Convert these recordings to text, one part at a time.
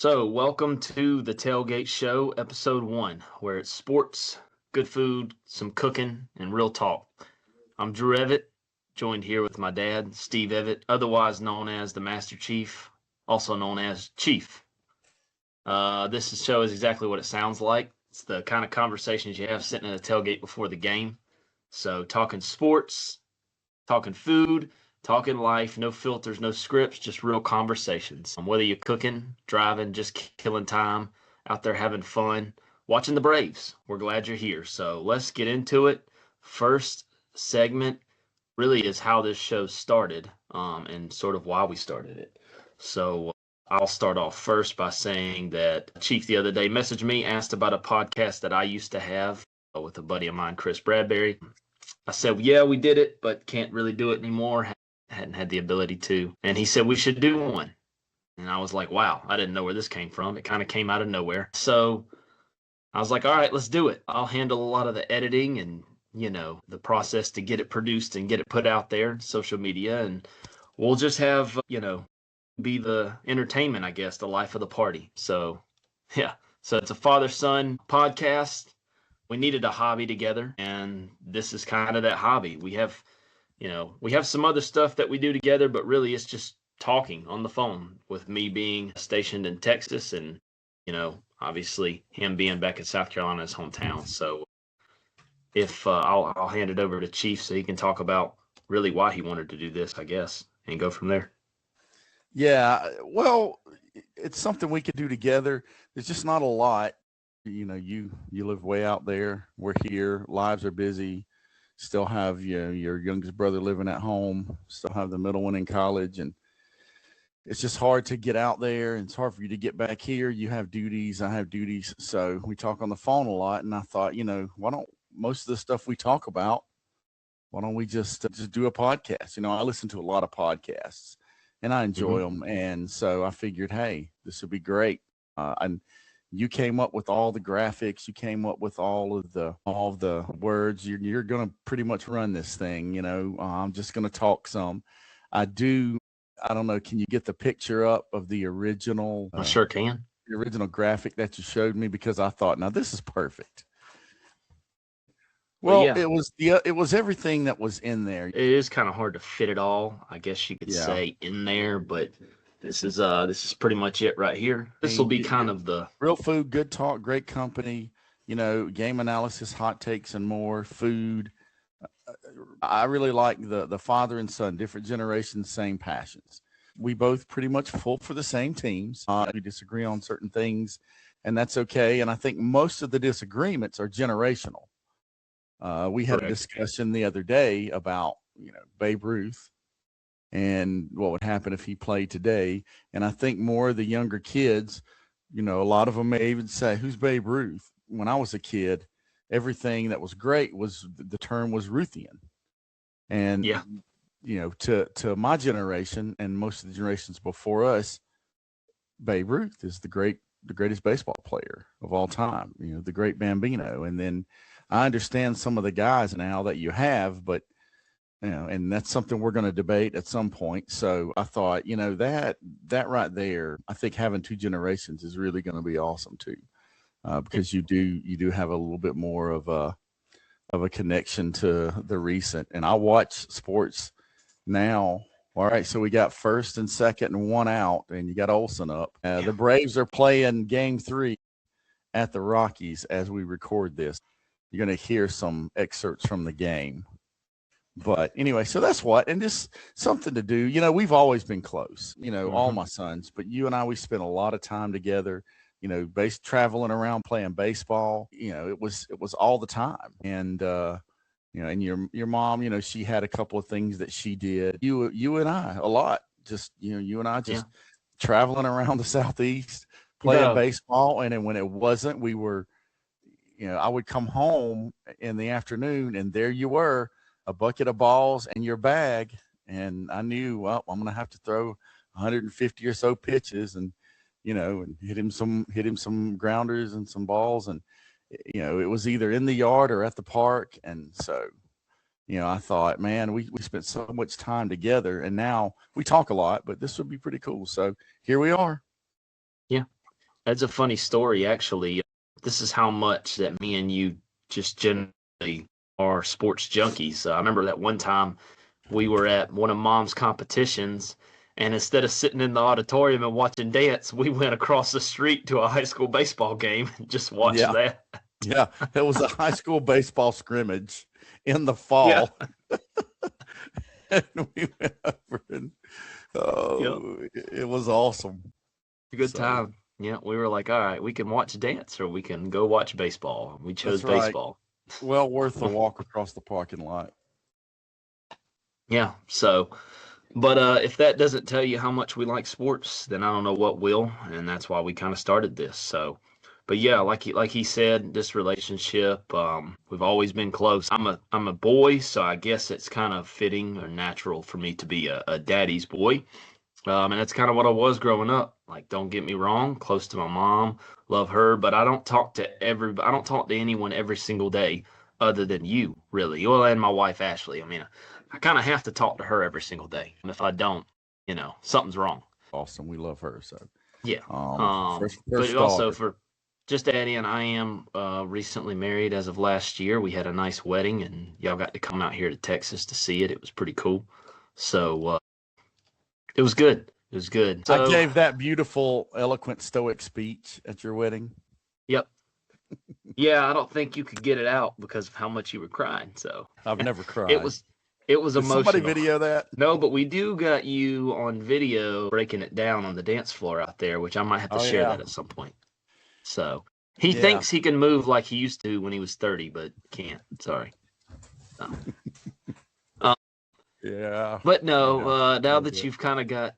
So, welcome to the Tailgate Show, episode one, where it's sports, good food, some cooking, and real talk. I'm Drew Evett, joined here with my dad, Steve Evett, otherwise known as the Master Chief, also known as Chief. This show is exactly what it sounds like. It's the kind of conversations you have sitting at a tailgate before the game. So, talking sports, talking food, talking life, no filters, no scripts, just real conversations. Whether you're cooking, driving, just killing time, out there having fun, watching the Braves, we're glad you're here. So let's get into it. First segment really is how this show started, and sort of why we started it. So I'll start off first by saying that Chief the other day messaged me, asked about a podcast that I used to have with a buddy of mine, Chris Bradbury. I said, well, yeah, we did it, but can't really do it anymore. Hadn't had the ability to. And he said we should do one. And I was like, wow, I didn't know where this came from. It kind of came out of nowhere. So I was like, all right, let's do it. I'll handle a lot of the editing and, the process to get it produced and get it put out there, social media. And we'll just have, be the entertainment, I guess, the life of the party. So, yeah. So it's a father-son podcast. We needed a hobby together, and this is kind of that hobby. We have some other stuff that we do together, but really it's just talking on the phone, with me being stationed in Texas and, obviously him being back in South Carolina, his hometown. So if I'll hand it over to Chief so he can talk about really why he wanted to do this, I guess, and go from there. Yeah, well, it's something we could do together. There's just not a lot. You live way out there. We're here. Lives are busy. Still have your youngest brother living at home. Still have the middle one in college, and it's just hard to get out there. And it's hard for you to get back here. You have duties. I have duties. So we talk on the phone a lot. And I thought, why don't most of the stuff we talk about, why don't we just do a podcast? I listen to a lot of podcasts and I enjoy them. And so I figured, hey, this would be great. And you came up with all the graphics. You came up with all of the words. You're going to pretty much run this thing. I'm just going to talk some. I don't know. Can you get the picture up of the original? I sure can. The original graphic that you showed me, because I thought, now this is perfect. Well, yeah. It was everything that was in there. It is kind of hard to fit it all, I guess you could say, in there, but this is pretty much it right here. This will be kind of the real food, good talk, great company, game analysis, hot takes, and more food. I really like the father and son, different generations, same passions. We both pretty much pull for the same teams. We disagree on certain things, and that's okay. And I think most of the disagreements are generational. We had a discussion the other day about, Babe Ruth and what would happen if he played today. And I think more of the younger kids, a lot of them may even say, who's Babe Ruth? When I was a kid, everything that was great was the term was Ruthian. And, to my generation and most of the generations before us, Babe Ruth is the greatest baseball player of all time, the great Bambino. And then I understand some of the guys now that you have, but, and that's something we're going to debate at some point. So I thought, that right there, I think having two generations is really going to be awesome too, because you do have a little bit more of a connection to the recent. And I watch sports now. All right, so we got first and second and one out, and you got Olsen up. The Braves are playing Game 3 at the Rockies as we record this. You're going to hear some excerpts from the game. But anyway, so that's what, and just something to do. We've always been close, all my sons, but you and I, we spent a lot of time together, traveling around playing baseball. It was all the time. And, and your mom, she had a couple of things that she did. You and I a lot, just, you and I just traveling around the Southeast playing baseball. And then when it wasn't, we were, I would come home in the afternoon and there you were, a bucket of balls and your bag. And I knew, well, I'm going to have to throw 150 or so pitches and, and hit him some grounders and some balls. And, it was either in the yard or at the park. And so, I thought, man, we spent so much time together and now we talk a lot, but this would be pretty cool. So here we are. Yeah. That's a funny story, actually. This is how much that me and you just generally are sports junkies. I remember that one time we were at one of Mom's competitions, and instead of sitting in the auditorium and watching dance, we went across the street to a high school baseball game and just watched Yeah. that. Yeah. It was a high school baseball scrimmage in the Yeah. fall. And we went over and it was awesome. Good So time. Yeah, we were like, all right, we can watch dance or we can go watch baseball. We chose that's right. baseball. Well worth the walk across the parking lot. Yeah. So, but if that doesn't tell you how much we like sports, then I don't know what will, and that's why we kind of started this. So, but yeah, like he said, this relationship, we've always been close. I'm a boy, so I guess it's kind of fitting or natural for me to be a daddy's boy. And that's kind of what I was growing up. Like, don't get me wrong, close to my mom, love her, but I don't talk to anyone every single day other than you, really. Well, and my wife Ashley. I mean, I kind of have to talk to her every single day. And if I don't, something's wrong. Awesome. We love her. So Yeah. first But also daughter. for just Eddie and I am recently married as of last year. We had a nice wedding, and y'all got to come out here to Texas to see it. It was pretty cool. So it was good. It was good. I So, gave that beautiful, eloquent, stoic speech at your wedding. yep. Yeah, I don't think you could get it out because of how much you were crying. So I've never cried. it was Did somebody emotional. video that? No, but we do got you on video breaking it down on the dance floor out there, which I might have to Oh, share yeah. that at some point. So he Yeah. thinks he can move like he used to when he was 30, but can't. Sorry. So, Yeah. but no, now Love that it. you've kind of got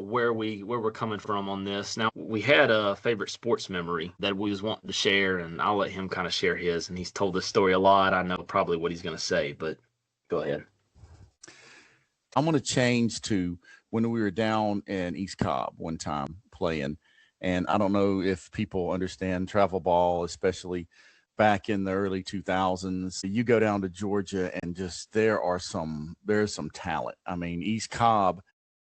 where we're coming from on this. Now we had a favorite sports memory that we was wanting to share, and I'll let him kind of share his. And he's told this story a lot. I know probably what he's going to say, but go ahead. I'm going to change to when we were down in East Cobb one time playing. And I don't know if people understand travel ball, especially back in the early 2000s. You go down to Georgia and just there's some talent. I mean, East Cobb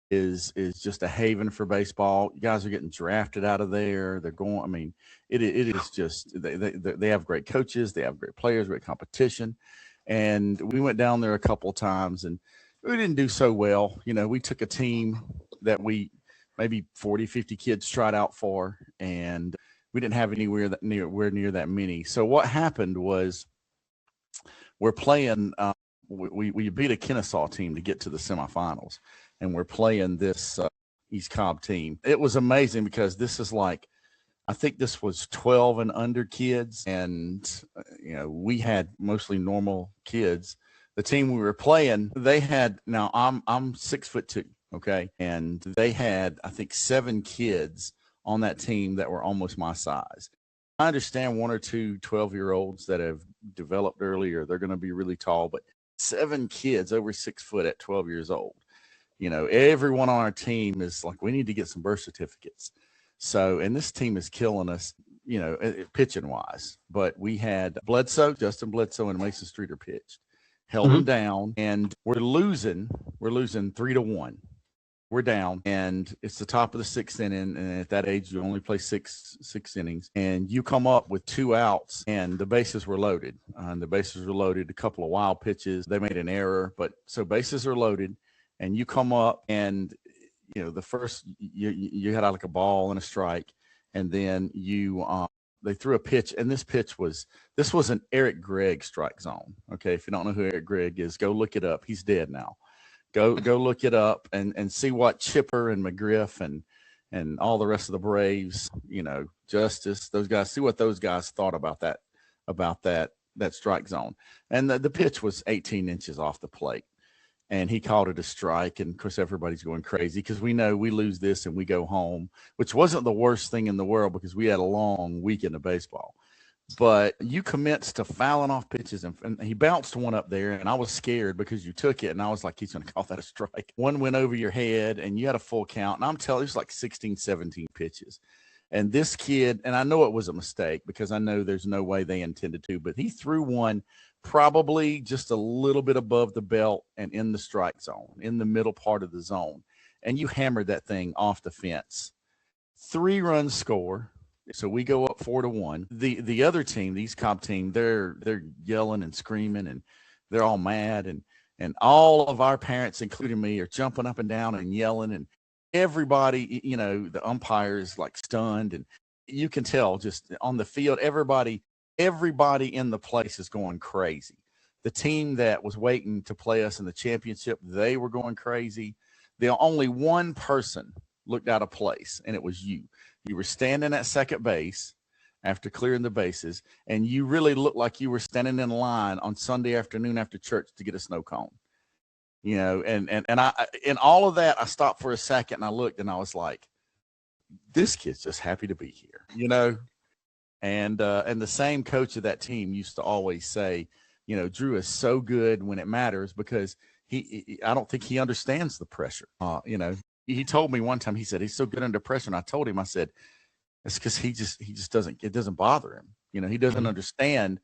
is just a haven for baseball. You guys are getting drafted out of there. They're going. I mean, it is just they have great coaches. They have great players, great competition. And we went down there a couple of times and we didn't do so well. We took a team that we maybe 40, 50 kids tried out for, and we didn't have anywhere near that many. So what happened was we're playing. We beat a Kennesaw team to get to the semifinals, and we're playing this East Cobb team. It was amazing because this is like, I think this was 12 and under kids, and we had mostly normal kids. The team we were playing, they had, now I'm 6'2", okay, and they had, I think, 7 kids on that team that were almost my size. I understand 1 or 2 12-year-olds that have developed earlier, they're going to be really tall, but 7 kids over 6 foot at 12 years old. Everyone on our team is like, we need to get some birth certificates. So, and this team is killing us, pitching wise. But we had Justin Bledsoe, and Mason Streeter pitched, held them down, and we're losing 3-1. We're down, and it's the top of the 6th inning. And at that age, you only play six innings, and you come up with 2 outs, and the bases were loaded. A couple of wild pitches. They made an error, but so bases are loaded, and you come up, and the first you had like a ball and a strike, and then they threw a pitch, and this was an Eric Gregg strike zone. Okay, if you don't know who Eric Gregg is, go look it up. He's dead now. Go look it up and see what Chipper and McGriff and all the rest of the Braves, Justice, those guys, see what those guys thought about that strike zone. And the pitch was 18 inches off the plate, and he called it a strike. And of course, everybody's going crazy because we know we lose this and we go home, which wasn't the worst thing in the world because we had a long weekend of baseball. But you commenced to fouling off pitches, and he bounced one up there, and I was scared because you took it, and I was like, he's going to call that a strike. One went over your head, and you had a full count, and I'm telling you, it was like 16, 17 pitches. And this kid, and I know it was a mistake because I know there's no way they intended to, but he threw one probably just a little bit above the belt and in the strike zone, in the middle part of the zone, and you hammered that thing off the fence. 3 runs score. So we go up 4-1. The other team, the East Cobb team, they're yelling and screaming and they're all mad and all of our parents, including me, are jumping up and down and yelling, and everybody, the umpire is like stunned, and you can tell just on the field, everybody in the place is going crazy. The team that was waiting to play us in the championship, they were going crazy. The only one person looked out of place, and it was you. You were standing at second base after clearing the bases, and you really looked like you were standing in line on Sunday afternoon after church to get a snow cone. And I, in all of that, I stopped for a second and I looked and I was like, this kid's just happy to be here, and the same coach of that team used to always say, Drew is so good when it matters because I don't think he understands the pressure. He told me one time, he said, he's so good under pressure. And I told him, I said, it's because he just doesn't, it doesn't bother him. He doesn't understand,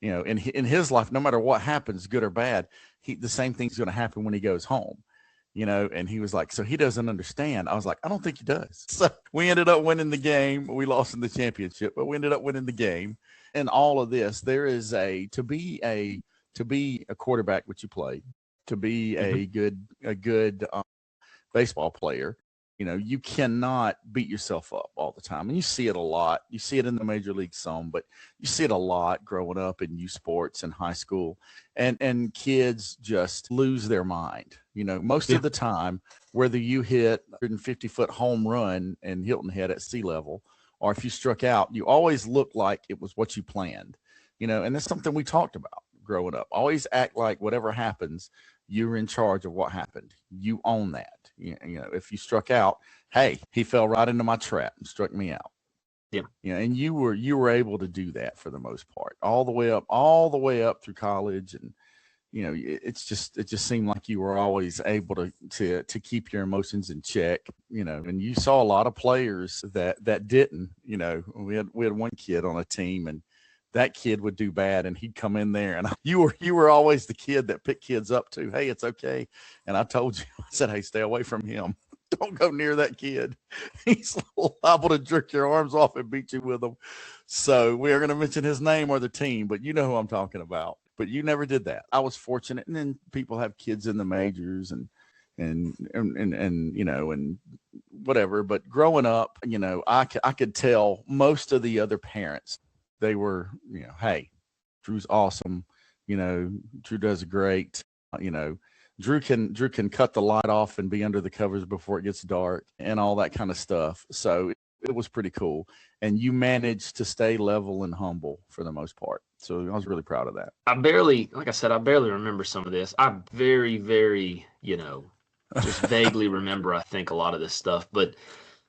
in his life, no matter what happens, good or bad, the same thing's going to happen when he goes home, and he was like, so he doesn't understand. I was like, I don't think he does. So we ended up winning the game. We lost in the championship, but we ended up winning the game. And all of this, there is to be a quarterback, which you played, to be a good baseball player, you cannot beat yourself up all the time. And you see it a lot. You see it in the major league some, but you see it a lot growing up in youth sports and high school. And kids just lose their mind. Most of the time, whether you hit a 150-foot home run in Hilton Head at sea level, or if you struck out, you always look like it was what you planned. And that's something we talked about growing up. Always act like whatever happens, you're in charge of what happened. You own that. If you struck out, hey, he fell right into my trap and struck me out. Yeah. And you were able to do that for the most part, all the way up through college. And, it just seemed like you were always able to keep your emotions in check, and you saw a lot of players that didn't. We had one kid on a team, and that kid would do bad and he'd come in there, and you were always the kid that picked kids up to, hey, it's okay. And I told you, I said, hey, stay away from him. Don't go near that kid. He's liable to jerk your arms off and beat you with them. So we are going to mention his name or the team, but you know who I'm talking about. But you never did that. I was fortunate. And then people have kids in the majors and whatever. But growing up, I could tell most of the other parents, they were, hey, Drew's awesome. Drew does great. Drew can cut the light off and be under the covers before it gets dark and all that kind of stuff. So it was pretty cool. And you managed to stay level and humble for the most part. So I was really proud of that. I barely remember some of this. I very, very, just vaguely remember, I think, a lot of this stuff. But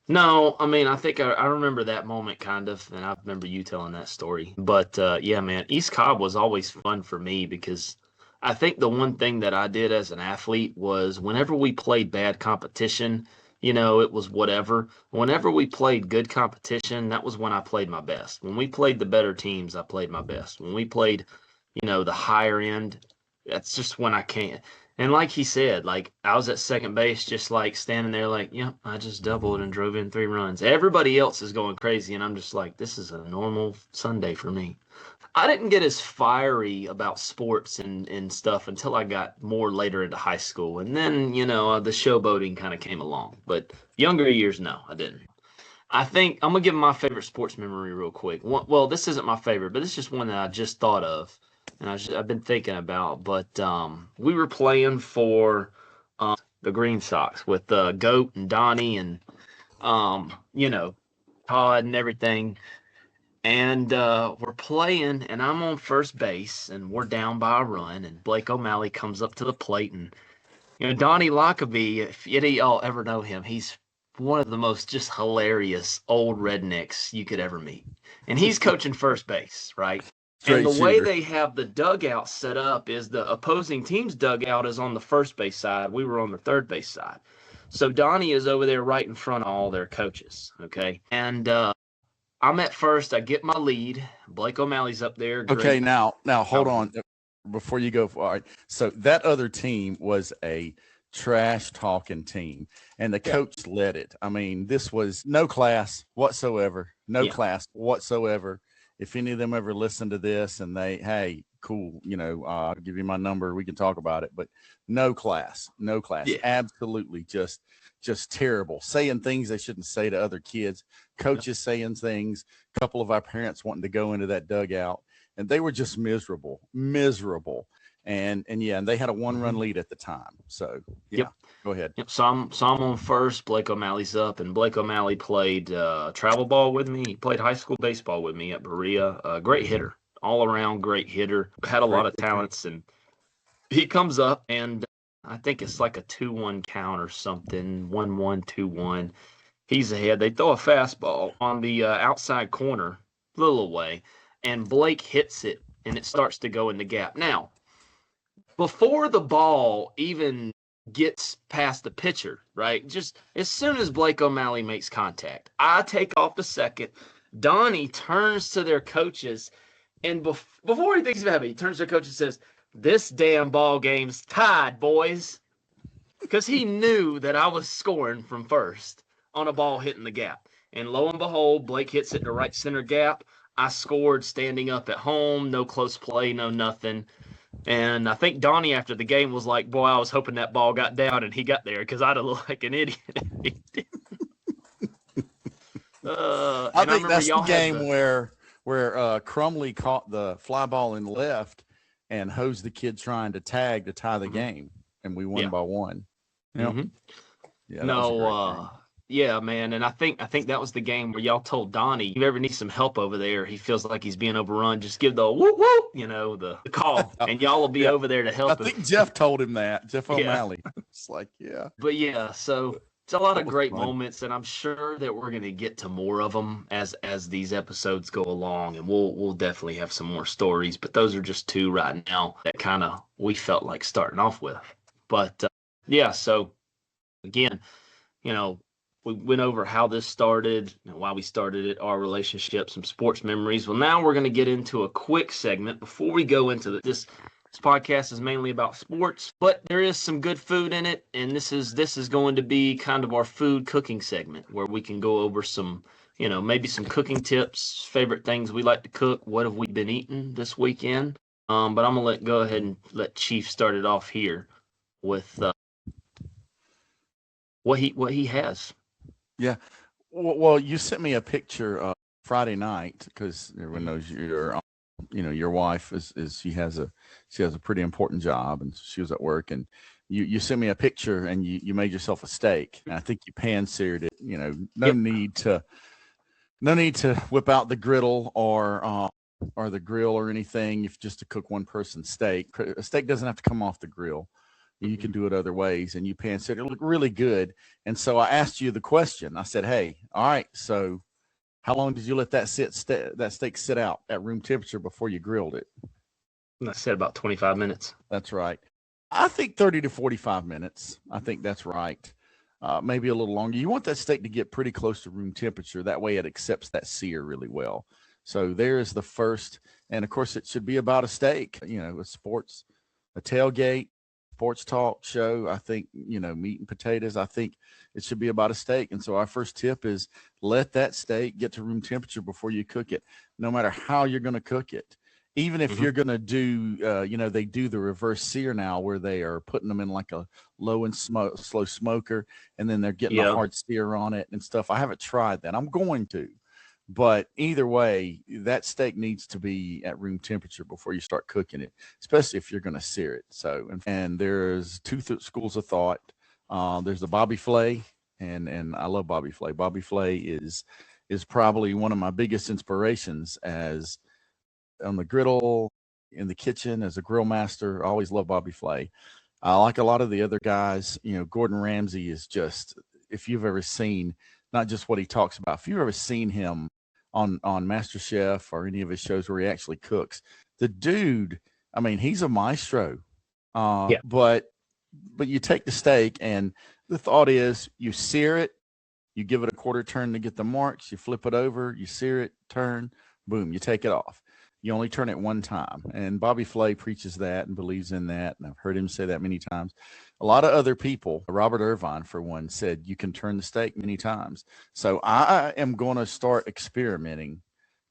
no, I mean, I think I remember that moment kind of, and I remember you telling that story. But yeah, man, East Cobb was always fun for me because I think the one thing that I did as an athlete was whenever we played bad competition, it was whatever. Whenever we played good competition, that was when I played my best. When we played the better teams, I played my best. When we played, the higher end, that's just when I can't. And like he said, like I was at second base, just like standing there like, I just doubled and drove in 3 runs. Everybody else is going crazy. And I'm just like, this is a normal Sunday for me. I didn't get as fiery about sports and stuff until I got more later into high school. And then, the showboating kind of came along. But younger years, no, I didn't. I think I'm going to give my favorite sports memory real quick. Well, this isn't my favorite, but it's just one that I just thought of. And I've been thinking about. But we were playing for the Green Sox with Goat and Donnie and, Todd and everything. And we're playing, and I'm on first base, and we're down by a run, and Blake O'Malley comes up to the plate, and Donnie Lockaby, if any of y'all ever know him, he's one of the most just hilarious old rednecks you could ever meet. And he's coaching first base, right? And the way they have the dugout set up is the opposing team's dugout is on the first base side. We were on the third base side. So Donnie is over there right in front of all their coaches, okay? And I'm at first. I get my lead. Blake O'Malley's up there. Great. Okay, now hold on before you go. All right. So that other team was a trash-talking team, and the coach led it. I mean, this was no class whatsoever. no Yeah. class whatsoever. If any of them ever listen to this and hey, cool, I'll give you my number. We can talk about it. But no class, Yeah. absolutely just terrible. Saying things they shouldn't say to other kids. Coaches saying things. A couple of our parents wanting to go into that dugout, and they were just miserable. And they had a 1-run lead at the time. So yeah, Yep. go ahead. Yep. So I'm on first. Blake O'Malley's up, and Blake O'Malley played travel ball with me. He played high school baseball with me at Berea. Great hitter, all around great hitter. Had a Great lot of pitcher. talents, and he comes up, and I think it's like a 2-1 count or something. 1-1, 2-1. He's ahead. They throw a fastball on the outside corner, a little away, and Blake hits it, and it starts to go in the gap. Now, before the ball even gets past the pitcher, right? Just as soon as Blake O'Malley makes contact, I take off the second. Donnie turns to their coaches, and before he thinks about it, he turns to their coach and says, "This damn ball game's tied, boys," because he knew that I was scoring from first on a ball hitting the gap. And lo and behold, Blake hits it in the right center gap. I scored standing up at home, no close play, no nothing. And I think Donnie after the game was like, "Boy, I was hoping that ball got down and he got there because I'd have looked like an idiot." I think that's the game where Crumley caught the fly ball in left and hosed the kid trying to tag to tie the game, and we won by 1. Mm-hmm. Yeah, that was a great game. Yeah, man, and I think that was the game where y'all told Donnie, if you ever need some help over there, he feels like he's being overrun, just give the whoop whoop, the call, and y'all will be over there to help him. I think Jeff told him that, Jeff O'Malley. It's like, yeah. But yeah, so it's a lot of great moments, and I'm sure that we're going to get to more of them as these episodes go along, and we'll definitely have some more stories, but those are just 2 right now that kind of we felt like starting off with. But yeah, so again, we went over how this started, why we started it, our relationship, some sports memories. Well, now we're going to get into a quick segment before we go into this. This podcast is mainly about sports, but there is some good food in it, and this is going to be kind of our food cooking segment where we can go over some, maybe some cooking tips, favorite things we like to cook, what have we been eating this weekend. But I'm gonna go ahead and let Chief start it off here with what he has. Yeah. Well, you sent me a picture Friday night because everyone knows your wife is she has a pretty important job, and she was at work, and you sent me a picture and you made yourself a steak, and I think you pan-seared it. No need to whip out the griddle or the grill or anything. If just to cook one person's steak, a steak doesn't have to come off the grill. You can do it other ways, and you pan-seared it. It looked really good. And so I asked you the question. I said, "Hey, all right, so how long did you let that steak sit out at room temperature before you grilled it?" I said about 25 minutes. That's right. I think 30 to 45 minutes. I think that's right. Maybe a little longer. You want that steak to get pretty close to room temperature. That way it accepts that sear really well. So there's the first. And, of course, it should be about a steak, a tailgate, sports talk show. I think, meat and potatoes. I think it should be about a steak. And so our first tip is let that steak get to room temperature before you cook it, no matter how you're going to cook it. Even if you're going to do, they do the reverse sear now where they are putting them in like a low and slow smoker, and then they're getting a hard sear on it and stuff. I haven't tried that. I'm going to. But either way, that steak needs to be at room temperature before you start cooking it, especially if you're going to sear it. So, and there's 2 schools of thought. There's the Bobby Flay, and I love Bobby Flay. Bobby Flay is probably one of my biggest inspirations as on the griddle, in the kitchen, as a grill master. I always love Bobby Flay. I like a lot of the other guys. Gordon Ramsay is just, if you've ever seen, not just what he talks about, if you've ever seen him on MasterChef or any of his shows where he actually cooks, the dude, I mean, he's a maestro. But you take the steak, and the thought is you sear it, you give it a quarter turn to get the marks, you flip it over, you sear it, turn, boom, you take it off. You only turn it one time. And Bobby Flay preaches that and believes in that. And I've heard him say that many times. A lot of other people, Robert Irvine, for one, said you can turn the steak many times. So I am going to start experimenting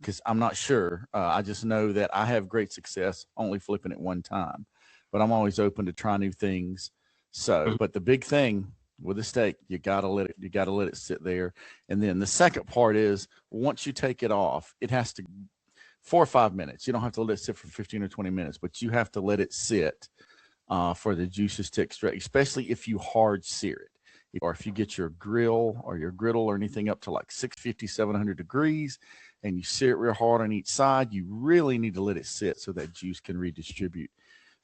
because I'm not sure. I just know that I have great success only flipping it one time, but I'm always open to try new things. So, but the big thing with a steak, you gotta let it sit there. And then the second part is once you take it off, it has to 4 or 5 minutes. You don't have to let it sit for 15 or 20 minutes, but you have to let it sit for the juices to extract, especially if you hard sear it. Or if you get your grill or your griddle or anything up to like 650, 700 degrees and you sear it real hard on each side, you really need to let it sit so that juice can redistribute.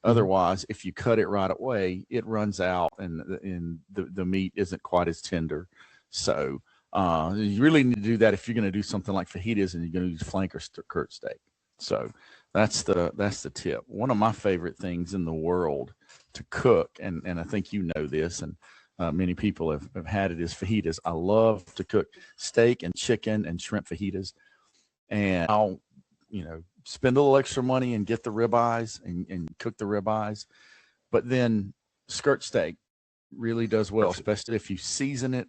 Otherwise, if you cut it right away, it runs out and the meat isn't quite as tender. So you really need to do that if you're going to do something like fajitas and you're going to use flank or skirt steak. So that's the tip. One of my favorite things in the world to cook, and I think you know this, and many people have had it, is fajitas. I love to cook steak and chicken and shrimp fajitas, and I'll spend a little extra money and get the ribeyes and cook the ribeyes. But then skirt steak really does well, especially if you season it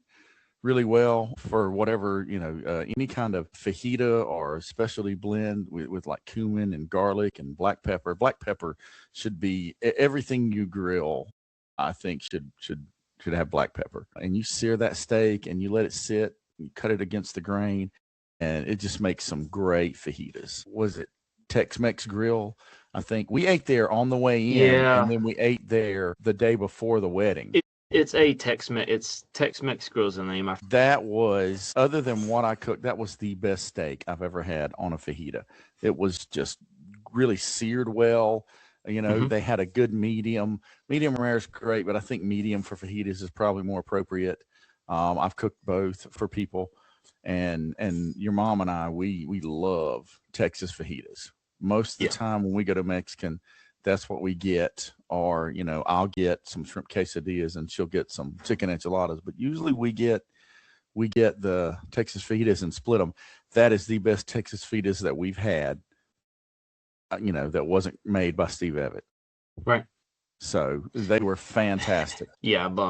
really well for whatever, any kind of fajita or specialty blend with like cumin and garlic and black pepper. Black pepper should be everything you grill, I think should have black pepper. And you sear that steak and you let it sit, you cut it against the grain, and it just makes some great fajitas. Was it Tex-Mex Grill? I think we ate there on the way in, and then we ate there the day before the wedding. It's Tex-Mex. It's Tex-Mex Grill's the name. That was, other than what I cooked, that was the best steak I've ever had on a fajita. It was just really seared well. They had a good medium. Medium rare is great, but I think medium for fajitas is probably more appropriate. I've cooked both for people, and your mom and I, we love Texas fajitas. Most of the time when we go to Mexican, that's what we get. Or, I'll get some shrimp quesadillas and she'll get some chicken enchiladas. But usually we get the Texas fajitas and split them. That is the best Texas fajitas that we've had, that wasn't made by Steve Evett. Right. So they were fantastic. Yeah, but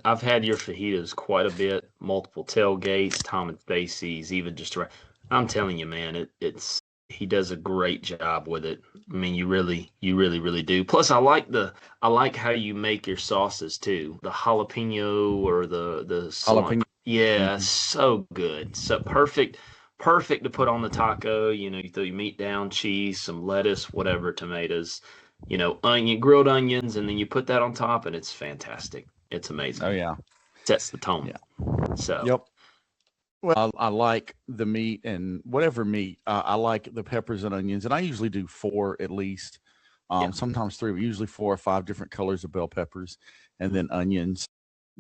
I've had your fajitas quite a bit, multiple tailgates, Tom and Stacy's, even just around. I'm telling you, man, he does a great job with it. I mean, you really do. Plus, I like how you make your sauces too. The jalapeno or the jalapeno. Yeah, so good. So perfect to put on the taco. You throw your meat down, cheese, some lettuce, whatever, tomatoes, grilled onions, and then you put that on top, and it's fantastic. It's amazing. Oh yeah, sets the tone. Yeah. So. Yep. Well, I like the meat, and whatever meat, I like the peppers and onions, and I usually do 4 at least, sometimes 3, but usually 4 or 5 different colors of bell peppers, and then onions,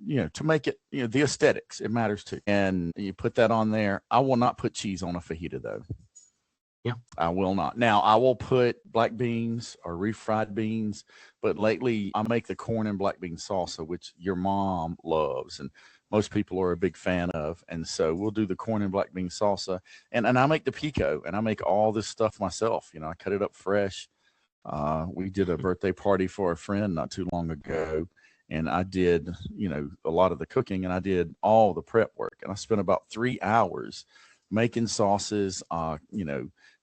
to make it, the aesthetics, it matters too. And you put that on there. I will not put cheese on a fajita though. Yeah, I will not. Now I will put black beans or refried beans, but lately I make the corn and black bean salsa, which your mom loves, and most people are a big fan of. And so we'll do the corn and black bean salsa, and I make the pico, and I make all this stuff myself. I cut it up fresh. We did a birthday party for a friend not too long ago, and I did, a lot of the cooking, and I did all the prep work, and I spent about 3 hours making sauces,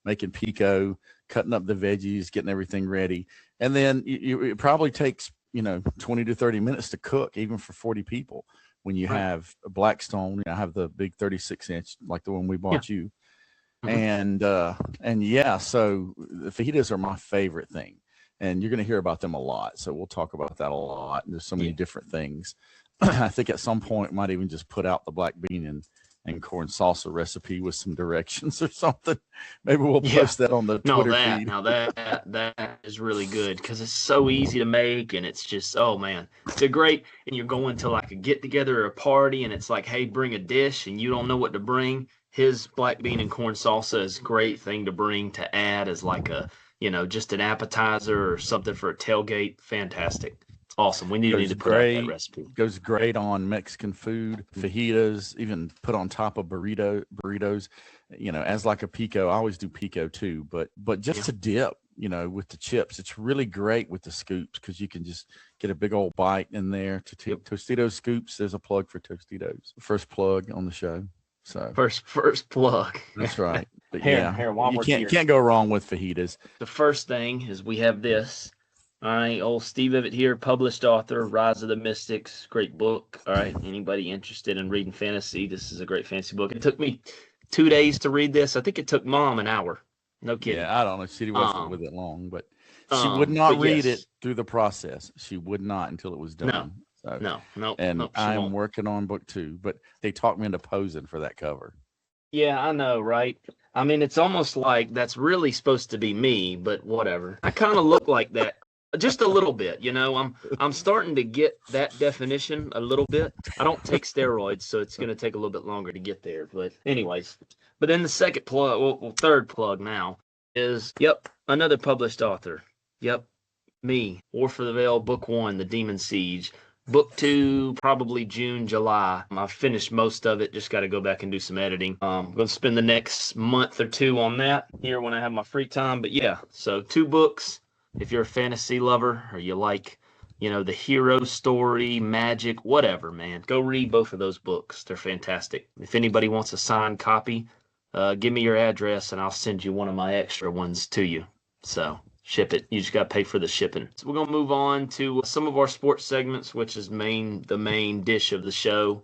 making pico, cutting up the veggies, getting everything ready. And then it probably takes, 20 to 30 minutes to cook, even for 40 people. When you have a Blackstone, I have the big 36-inch, like the one we bought you. And so the fajitas are my favorite thing. And you're going to hear about them a lot. So we'll talk about that a lot. And there's so many different things. I think at some point might even just put out the black bean and corn salsa recipe with some directions or something. Maybe we'll post that on the Twitter feed. Now that is really good because it's so easy to make, and it's just, oh man, they're great. And you're going to like a get together or a party, and it's like, hey, bring a dish, and you don't know what to bring. His black bean and corn salsa is a great thing to bring to add as like a, just an appetizer or something for a tailgate. Fantastic. Awesome. We need Goes to put out that great. recipe. Goes great on Mexican food, fajitas, even put on top of burritos. As like a pico. I always do pico too, but just to dip, with the chips, it's really great with the scoops because you can just get a big old bite in there. Tostitos scoops. There's a plug for Tostitos. First plug on the show. So first plug. That's right. But Here, while you we're here. can't go wrong with fajitas. The first thing is we have this. All right, old Steve Evett here, published author, Rise of the Mystics, great book. All right, anybody interested in reading fantasy, this is a great fantasy book. It took me 2 days to read this. I think it took Mom an hour. No kidding. Yeah, I don't know. She wasn't with it long, but she would not read it through the process. She would not until it was done. No. And I'm working on book 2, but they talked me into posing for that cover. Yeah, I know, right? I mean, it's almost like that's really supposed to be me, but whatever. I kind of look like that. Just a little bit, I'm starting to get that definition a little bit. I don't take steroids, so it's going to take a little bit longer to get there. But anyways, but then the second plug, third plug now is, another published author. Me, War for the Veil, book 1, The Demon Siege. Book 2, probably June, July. I've finished most of it. Just got to go back and do some editing. I'm going to spend the next month or 2 on that here when I have my free time. But yeah, so 2 books. If you're a fantasy lover or you like, the hero story, magic, whatever, man, go read both of those books. They're fantastic. If anybody wants a signed copy, give me your address and I'll send you one of my extra ones to you. So ship it. You just got to pay for the shipping. So we're going to move on to some of our sports segments, which is the main dish of the show.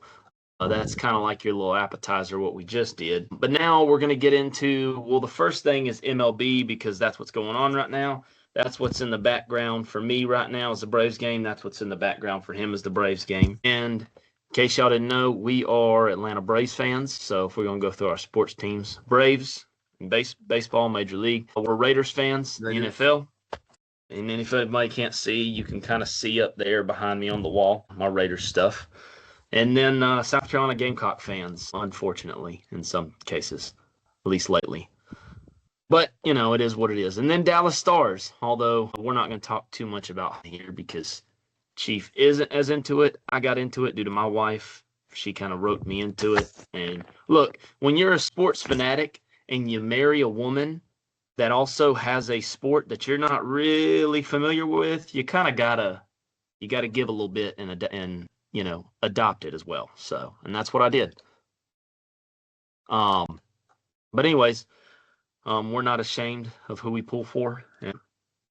That's kind of like your little appetizer, what we just did. But now we're going to get into, the first thing is MLB because that's what's going on right now. That's what's in the background for me right now is the Braves game. That's what's in the background for him is the Braves game. And in case y'all didn't know, we are Atlanta Braves fans. So if we're going to go through our sports teams, Braves, baseball, Major League. We're Raiders fans, NFL. And then if anybody can't see, you can kind of see up there behind me on the wall, my Raiders stuff. And then South Carolina Gamecock fans, unfortunately, in some cases, at least lately. But, it is what it is. And then Dallas Stars, although we're not going to talk too much about here because Chief isn't as into it. I got into it due to my wife. She kind of roped me into it. And look, when you're a sports fanatic and you marry a woman that also has a sport that you're not really familiar with, you kind of gotta give a little bit and adopt it as well. So, and that's what I did. But anyways, we're not ashamed of who we pull for.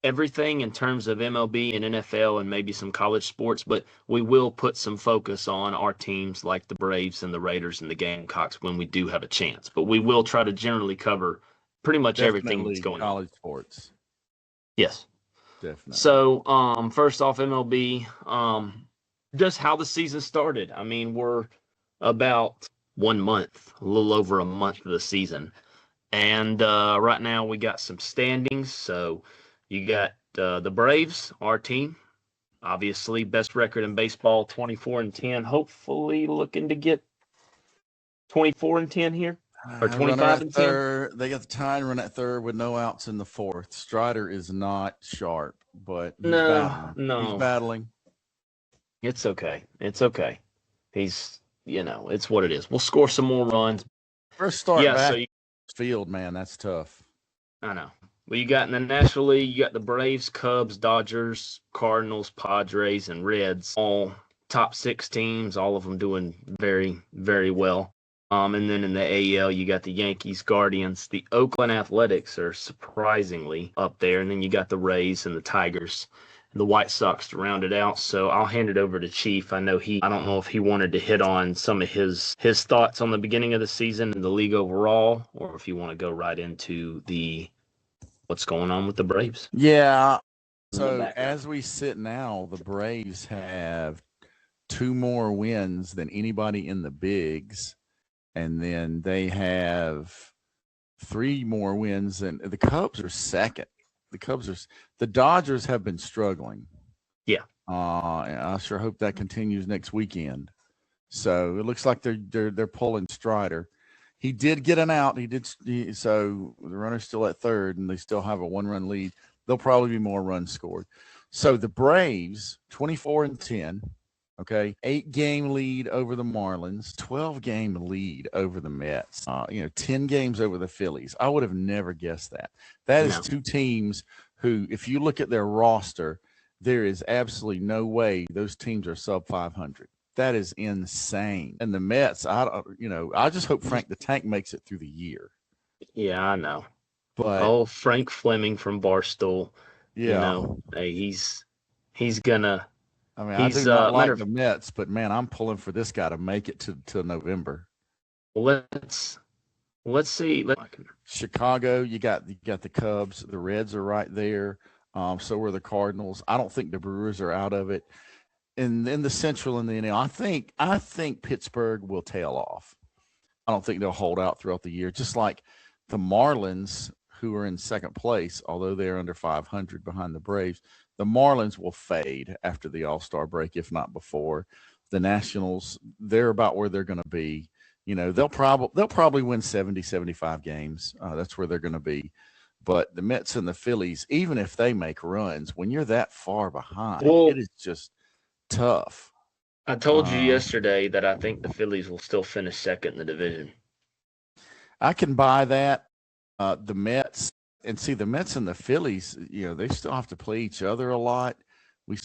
Everything in terms of MLB and NFL and maybe some college sports, but we will put some focus on our teams like the Braves and the Raiders and the Gamecocks when we do have a chance. But we will try to generally cover pretty much everything that's going on. College sports. Yes. Definitely. So, first off, MLB, just how the season started. I mean, we're about 1 month, a little over a month of the season. And right now we got some standings. So you got the Braves, our team, obviously best record in baseball, 24-10. Hopefully looking to get 24-10 here or 25-10. They got the tie and run at third with no outs in the fourth. Strider is not sharp, but he's battling. It's okay. He's, it's what it is. We'll score some more runs. First start back. Field, man, that's tough. I know. Well, you got in the National League, you got the Braves, Cubs, Dodgers, Cardinals, Padres, and Reds, all top 6 teams, all of them doing very, very well. And then in the AL, you got the Yankees, Guardians, the Oakland Athletics are surprisingly up there, and then you got the Rays and the Tigers. The White Sox to round it out. So I'll hand it over to Chief. I don't know if he wanted to hit on some of his thoughts on the beginning of the season and the league overall, or if you want to go right into what's going on with the Braves. Yeah. So as we sit now, the Braves have 2 more wins than anybody in the bigs. And then they have 3 more wins than the Cubs are second. The Dodgers have been struggling. Yeah. I sure hope that continues next weekend. So it looks like they're pulling Strider. He did get an out. So the runner's still at third, and they still have a 1-run lead. There'll probably be more runs scored. So the Braves, 24-10, okay, 8-game lead over the Marlins, 12-game lead over the Mets, 10 games over the Phillies. I would have never guessed that. That is No. two teams who, if you look at their roster, there is absolutely no way those teams are sub 500. That is insane. And the Mets, I just hope Frank the Tank makes it through the year. Yeah, I know. But Frank Fleming from Barstool. yeah, Hey, he's gonna. I mean, I do not like the Mets, but man, I'm pulling for this guy to make it to November. Let's see. Chicago, you got the Cubs. The Reds are right there. So are the Cardinals. I don't think the Brewers are out of it. And in the Central and the NL, I think Pittsburgh will tail off. I don't think they'll hold out throughout the year. Just like the Marlins, who are in second place, although they're under 500 behind the Braves, the Marlins will fade after the All-Star break, if not before. The Nationals, they're about where they're going to be. They'll probably win 70, 75 games. That's where they're going to be. But the Mets and the Phillies, even if they make runs, when you're that far behind, it is just tough. I told you yesterday that I think the Phillies will still finish second in the division. I can buy that. The Mets and the Phillies, they still have to play each other a lot. We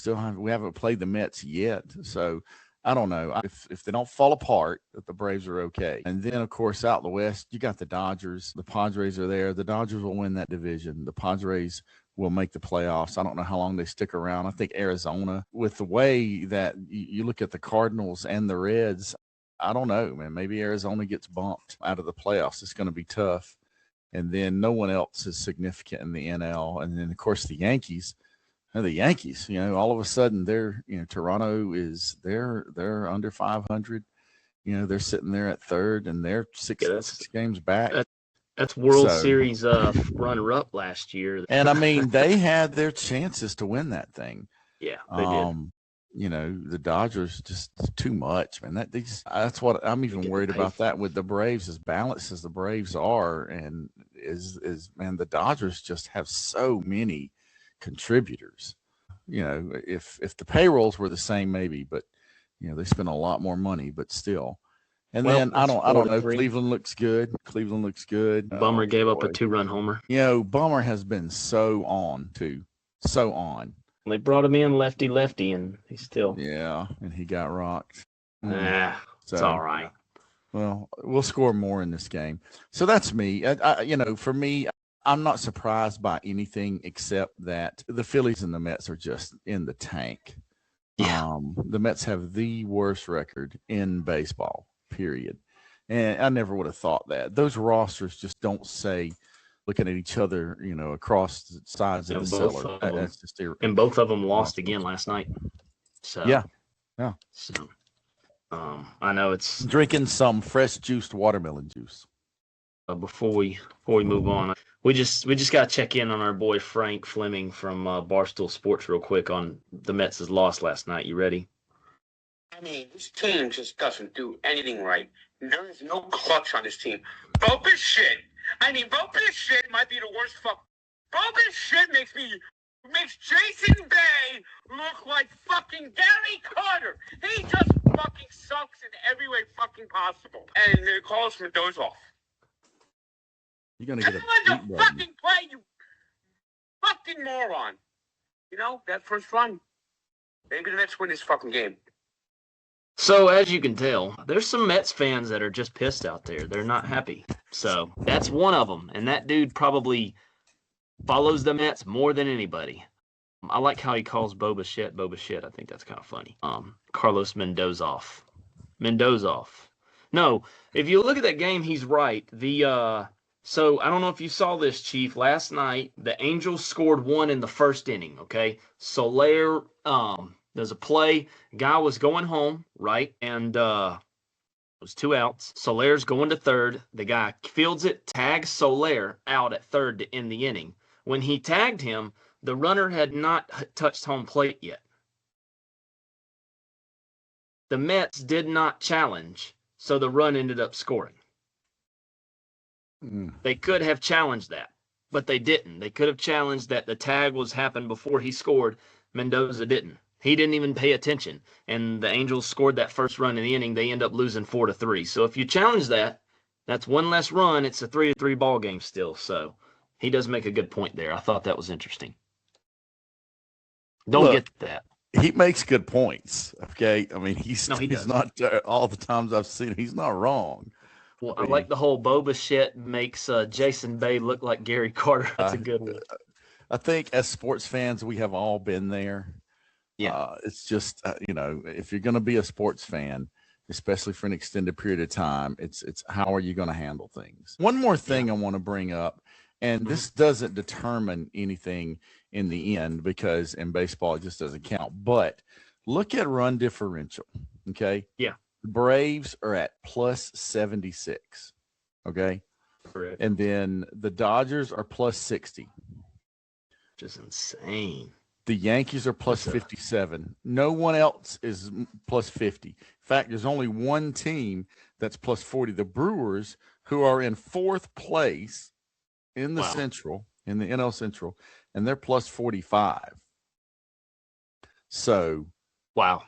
haven't played the Mets yet. So I don't know if they don't fall apart, that the Braves are okay. And then of course out in the West, you got the Dodgers. The Padres are there. The Dodgers will win that division. The Padres will make the playoffs. I don't know how long they stick around. I think Arizona, with the way that you look at the Cardinals and the Reds, I don't know, man. Maybe Arizona gets bumped out of the playoffs. It's going to be tough. And then no one else is significant in the NL. And then, of course, the Yankees. All of a sudden Toronto is they're under 500. They're sitting there at third, and they're six games back. That's World Series runner-up last year. And I mean, they had their chances to win that thing. Yeah, they did. The Dodgers just too much, man. That's what I'm even worried about that with the Braves, as balanced as the Braves are, and man, the Dodgers just have so many contributors. If the payrolls were the same, maybe, but they spend a lot more money, but still. And then I don't know. Cleveland looks good. Bummer gave up a 2-run homer. Bummer has been so on. They brought him in lefty, and he still. Yeah, and he got rocked. It's all right. Well, we'll score more in this game. So that's me. For me, I'm not surprised by anything except that the Phillies and the Mets are just in the tank. Yeah. The Mets have the worst record in baseball, period. And I never would have thought that. Those rosters just don't say, looking at each other, across the sides of the cellar. That's just and both of them lost again last night. So yeah. So I know it's drinking some fresh juiced watermelon juice. Before we move on, we just got to check in on our boy Frank Fleming from Barstool Sports real quick on the Mets' loss last night. You ready? I mean, this team just doesn't do anything right. There is no clutch on this team. Bogus shit. Bogus shit might be the worst fuck. Bogus shit makes Jason Bay look like fucking Gary Carter. He just fucking sucks in every way fucking possible. And they call us Mendoza. You're going to get a fucking play, you fucking moron. That first run. Maybe the Mets win this fucking game. So, as you can tell, there's some Mets fans that are just pissed out there. They're not happy. So, that's one of them. And that dude probably follows the Mets more than anybody. I like how he calls Boba shit. I think that's kind of funny. Carlos Mendoza. No, if you look at that game, he's right. So, I don't know if you saw this, Chief. Last night, the Angels scored 1 in the first inning, okay? Soler, there's a play. Guy was going home, right? And it was 2 outs. Soler's going to third. The guy fields it, tags Soler out at third to end the inning. When he tagged him, the runner had not touched home plate yet. The Mets did not challenge, so the run ended up scoring. They could have challenged that, but they didn't. They could have challenged that the tag was happened before he scored. Mendoza didn't. He didn't even pay attention. And the Angels scored that first run in the inning. They end up losing 4-3. So if you challenge that, that's one less run. It's a 3-3 ball game still. So he does make a good point there. I thought that was interesting. Don't Look, get that. He makes good points. Okay. I mean, he's does. not all the times I've seen him, he's not wrong. Well, I like the whole Boba shit makes Jason Bay look like Gary Carter. That's a good one. I think as sports fans, we have all been there. Yeah. It's just, if you're going to be a sports fan, especially for an extended period of time, it's how are you going to handle things? One more thing I want to bring up, and this doesn't determine anything in the end because in baseball it just doesn't count. But look at run differential. Okay. Yeah. The Braves are at plus 76. Okay. Correct. And then the Dodgers are plus 60. Which is insane. The Yankees are plus 57. No one else is plus 50. In fact, there's only one team that's plus 40. The Brewers, who are in fourth place in the Central, in the NL Central, and they're plus 45. So, wow.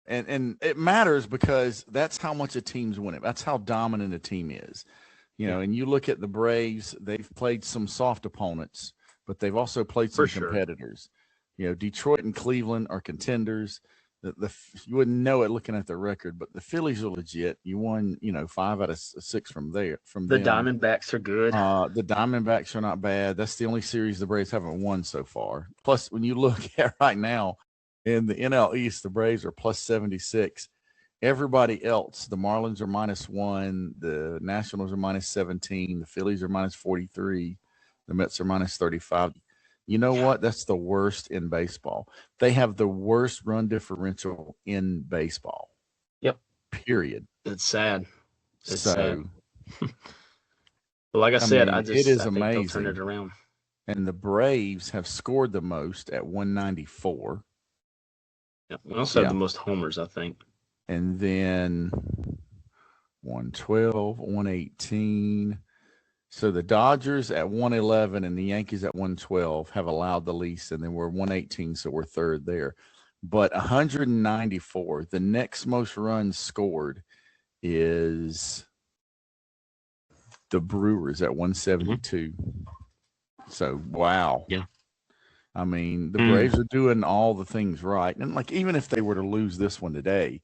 And it matters because that's how much a team's winning. That's how dominant a team is. And you look at the Braves, they've played some soft opponents, but they've also played some competitors. Detroit and Cleveland are contenders. You wouldn't know it looking at the record, but the Phillies are legit. You won, 5 out of 6 from there. The Diamondbacks are good. The Diamondbacks are not bad. That's the only series the Braves haven't won so far. Plus, when you look at right now in the NL East, the Braves are plus 76. Everybody else, the Marlins are -1, the Nationals are -17, the Phillies are -43, the Mets are -35. You know what? That's the worst in baseball. They have the worst run differential in baseball. Yep. Period. It's sad. It's sad. Like I said, I it is think amazing. they'll turn it around. And the Braves have scored the most at 194. Yeah, we also have the most homers, I think. And then 112, 118. So the Dodgers at 111 and the Yankees at 112 have allowed the least, and then we're 118, so we're third there. But 194, the next most runs scored is the Brewers at 172. So, wow. Yeah. I mean, the Braves are doing all the things right. And, even if they were to lose this one today,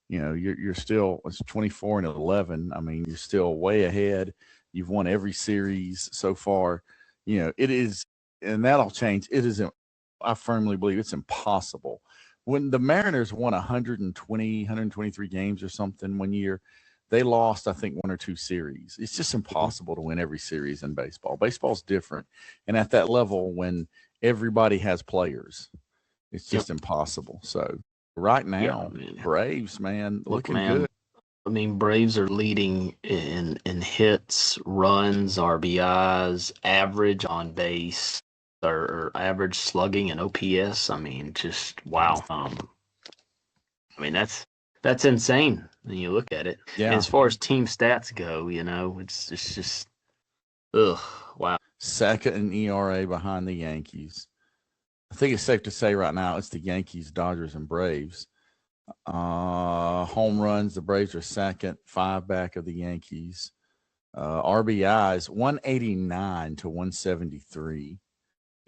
you're still – it's 24-11. I mean, you're still way ahead. You've won every series so far. It is – and that'll change. It is – I firmly believe it's impossible. When the Mariners won 123 games or something one year, they lost, I think, 1 or 2 series. It's just impossible to win every series in baseball. Baseball's different. And at that level, when everybody has players, it's just impossible. So right now, Braves, man, looking good. I mean, Braves are leading in hits, runs, RBIs, average on base, or average slugging and OPS. I mean, just wow. I mean, that's insane when you look at it. Yeah. And as far as team stats go, it's just wow. Second in ERA behind the Yankees. I think it's safe to say right now it's the Yankees, Dodgers, and Braves. Home runs, the Braves are second, 5 back of the Yankees. RBIs, 189 to 173.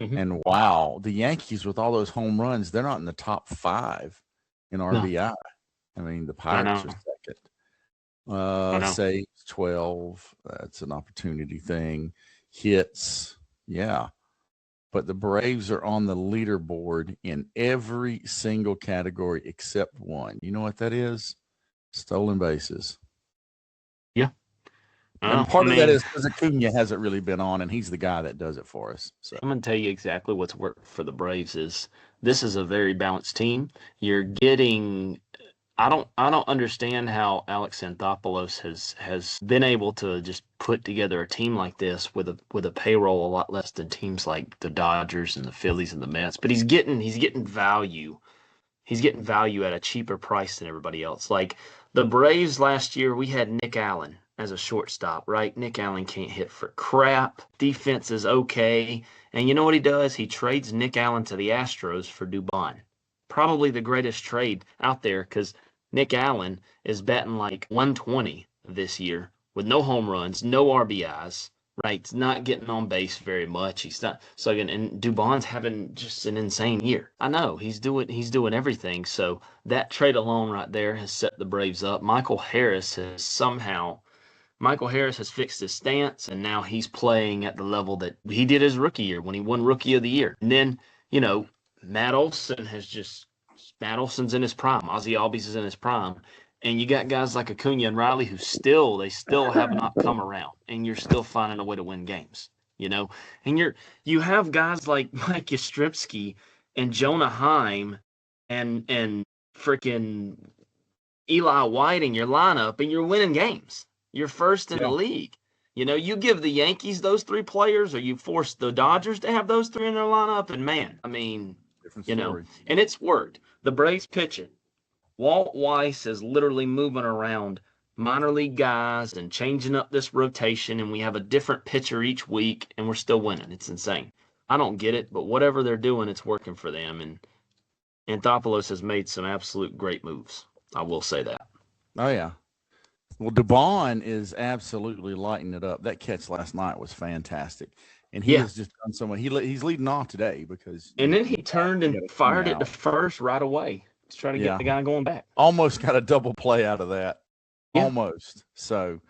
And wow, the Yankees with all those home runs, they're not in the top 5 in RBI. I mean, the Pirates are second. Saves, 12. That's an opportunity thing. Hits, yeah. But the Braves are on the leaderboard in every single category except one. You know what that is? Stolen bases. Yeah. And part of that is because Acuna hasn't really been on, and he's the guy that does it for us. So I'm going to tell you exactly what's worked for the Braves is this is a very balanced team. You're getting I don't understand how Alex Anthopoulos has been able to just put together a team like this with a payroll a lot less than teams like the Dodgers and the Phillies and the Mets. But he's getting value. He's getting value at a cheaper price than everybody else. Like the Braves last year, we had Nick Allen as a shortstop, right? Nick Allen can't hit for crap. Defense is okay. And you know what he does? He trades Nick Allen to the Astros for Dubon. Probably the greatest trade out there because Nick Allen is batting like 120 this year with no home runs, no RBIs, right? He's not getting on base very much. He's not so again, and Dubon's having just an insane year. I know he's doing everything. So that trade alone right there has set the Braves up. Michael Harris has fixed his stance, and now he's playing at the level that he did his rookie year when he won Rookie of the Year. And then, Matt Olson's in his prime. Ozzie Albies is in his prime. And you got guys like Acuna and Riley who still have not come around, and you're still finding a way to win games, And you have guys like Mike Yastrzemski and Jonah Heim and freaking Eli White in your lineup, and you're winning games. You're first in the league. You give the Yankees those three players, or you force the Dodgers to have those three in their lineup, and man, I mean, Different story. And it's worked. The Braves pitching. Walt Weiss is literally moving around minor league guys and changing up this rotation, and we have a different pitcher each week, and we're still winning. It's insane. I don't get it, but whatever they're doing, it's working for them, and Anthopoulos has made some absolute great moves. I will say that. Oh, yeah. Well, Dubon is absolutely lighting it up. That catch last night was fantastic. And he has just done so much. He's leading off today because. And then he turned and fired it to first right away to try to get the guy going back. Almost got a double play out of that. Yeah. Almost. So,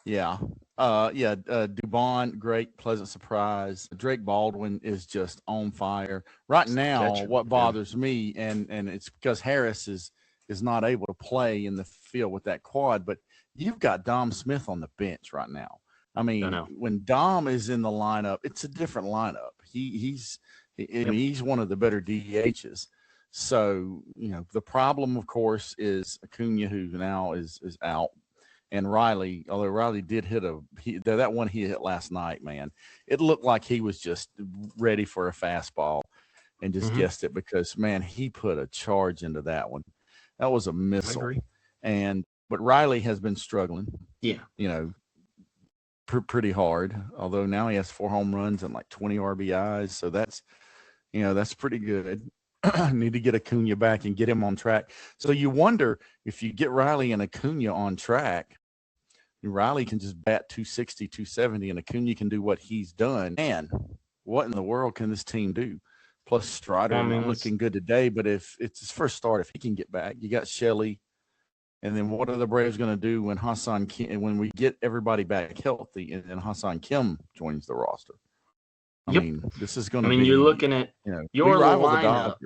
yeah. Dubon, great, pleasant surprise. Drake Baldwin is just on fire. Right now, what bothers me, and it's because Harris is not able to play in the field with that quad, but you've got Dom Smith on the bench right now. I mean, when Dom is in the lineup, it's a different lineup. He's one of the better DHs. So, the problem, of course, is Acuna, who now is out, and Riley, although Riley did hit that one he hit last night, man, it looked like he was just ready for a fastball and just guessed it because, man, he put a charge into that one. That was a missile. But Riley has been struggling. Yeah. Pretty hard. Although now he has 4 home runs and like 20 RBIs. So that's pretty good. Need to get Acuna back and get him on track. So you wonder if you get Riley and Acuna on track, Riley can just bat 260, 270, and Acuna can do what he's done. And what in the world can this team do? Plus Strider looking good today, but if it's his first start, if he can get back, you got Shelley. And then what are the Braves going to do when we get everybody back healthy and Hassan Kim joins the roster? I mean, this is going to be. You're looking at your lineup.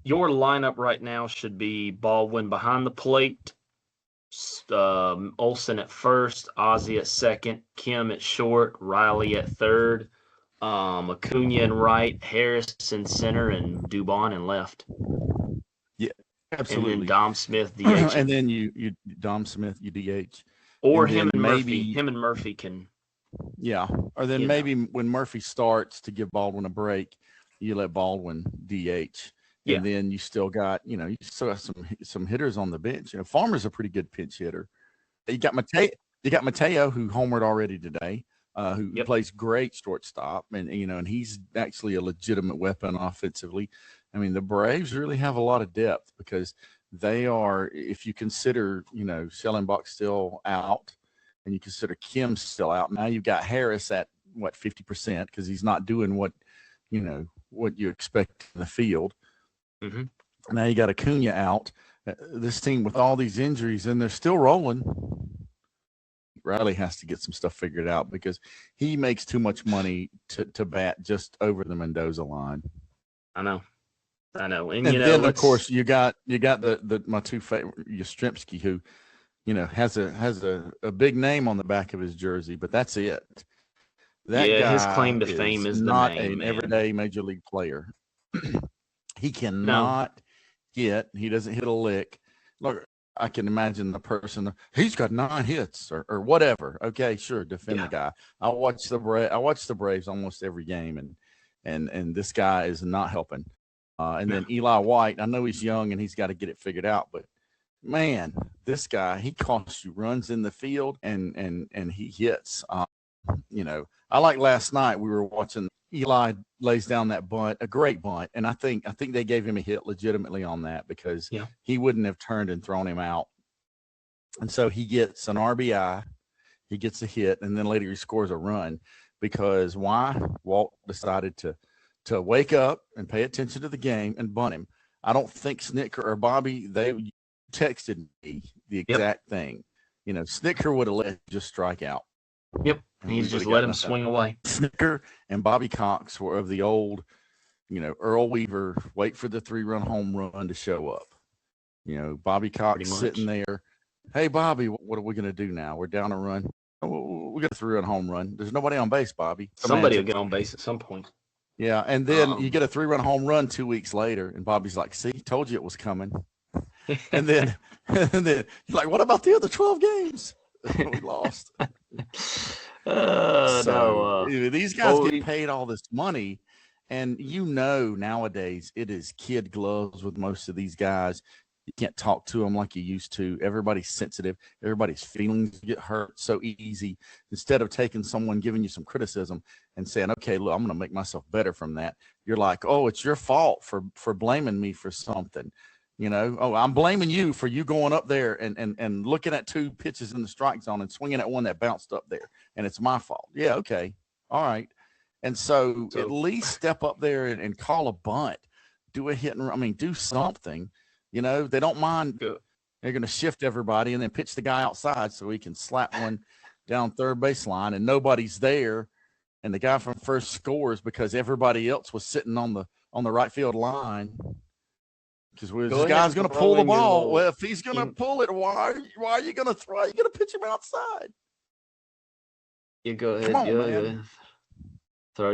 Your lineup right now should be Baldwin behind the plate, Olson at first, Ozzie at second, Kim at short, Riley at third, Acuna in right, Harris in center, and Dubon in left. Yeah. Absolutely. And then Dom Smith DH. And then you Dom Smith, you DH. Or him and Murphy. Him and Murphy can. Yeah. Or then maybe when Murphy starts to give Baldwin a break, you let Baldwin DH. Yeah. And then you still got, you still got some hitters on the bench. Farmer's a pretty good pinch hitter. You got Mateo, who homered already today, who plays great shortstop, and and he's actually a legitimate weapon offensively. I mean, the Braves really have a lot of depth because they are, if you consider, Schellenbach still out and you consider Kim still out. Now you've got Harris at 50% because he's not doing what you expect in the field. Mm-hmm. Now you got Acuna out. This team with all these injuries, and they're still rolling. Riley has to get some stuff figured out because he makes too much money to bat just over the Mendoza line. I know. And then of course you got my two favorite, Yastrzemski, who has a big name on the back of his jersey, but that's it. That guy, his claim to fame is not an everyday major league player. He cannot hit. He doesn't hit a lick. Look, I can imagine the person. He's got 9 hits or whatever. Okay, sure, defend the guy. I watch the Braves almost every game, and this guy is not helping. And then Eli White, I know he's young and he's got to get it figured out, but man, this guy, he costs you runs in the field and he hits. I like last night we were watching Eli lays down that bunt, a great bunt, and I think they gave him a hit legitimately on that because he wouldn't have turned and thrown him out. And so he gets an RBI, he gets a hit, and then later he scores a run because why? Walt decided to wake up and pay attention to the game and bunt him. I don't think Snitker or Bobby, they texted me the exact thing. Snitker would have let him just strike out. Yep. He's just let him swing away. Snitker and Bobby Cox were of the old, Earl Weaver, wait for the 3-run home run to show up. Bobby Cox sitting there. Hey, Bobby, what are we going to do now? We're down a run. We got a 3-run home run. There's nobody on base, Bobby. Somebody will get on base at some point. Yeah, and then you get a 3-run home run 2 weeks later, and Bobby's like, see, told you it was coming. and then you're like, what about the other 12 games? We lost. These guys get paid all this money, and nowadays it is kid gloves with most of these guys. You can't talk to them like you used to. Everybody's sensitive. Everybody's feelings get hurt so easy. Instead of taking someone giving you some criticism and saying, okay, look, I'm going to make myself better from that, you're like, oh, it's your fault for blaming me for something. I'm blaming you for you going up there and looking at 2 pitches in the strike zone and swinging at one that bounced up there, and it's my fault. Yeah, okay, all right. And so at least step up there and call a bunt, do a hit and run. I mean, do something. They don't mind. They're going to shift everybody and then pitch the guy outside so he can slap one down third baseline and nobody's there, and the guy from first scores because everybody else was sitting on the right field line. Because this guy's going to pull the ball. Well, if he's going to pull it, why are you going to throw? You're going to pitch him outside. You go ahead. Come on, man. Throw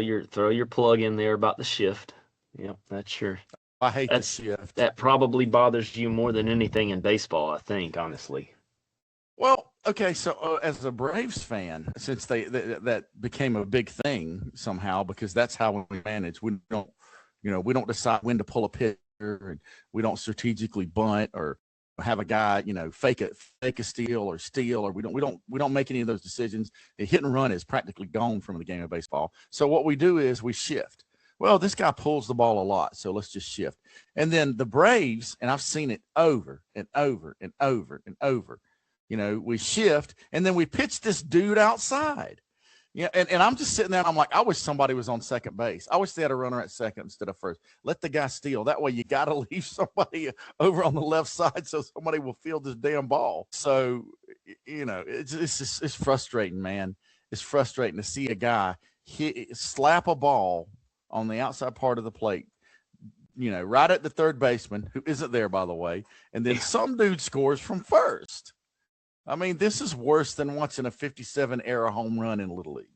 your plug in there about the shift. Yep, that's sure. I hate the shift. That probably bothers you more than anything in baseball, I think, honestly. Well, okay, so as a Braves fan, since that became a big thing somehow, because that's how we manage. We don't decide when to pull a pitch. And we don't strategically bunt or have a guy, fake a steal, or we don't make any of those decisions. The hit and run is practically gone from the game of baseball. So what we do is we shift. Well, this guy pulls the ball a lot, so let's just shift. And then the Braves, and I've seen it over and over and over and over. We shift and then we pitch this dude outside. Yeah, and I'm just sitting there and I'm like, I wish somebody was on second base. I wish they had a runner at second instead of first. Let the guy steal. That way you got to leave somebody over on the left side so somebody will field this damn ball. So, it's frustrating, man. It's frustrating to see a guy slap a ball on the outside part of the plate, right at the third baseman, who isn't there, by the way, and then some dude scores from first. I mean, this is worse than watching a 57 era home run in Little League.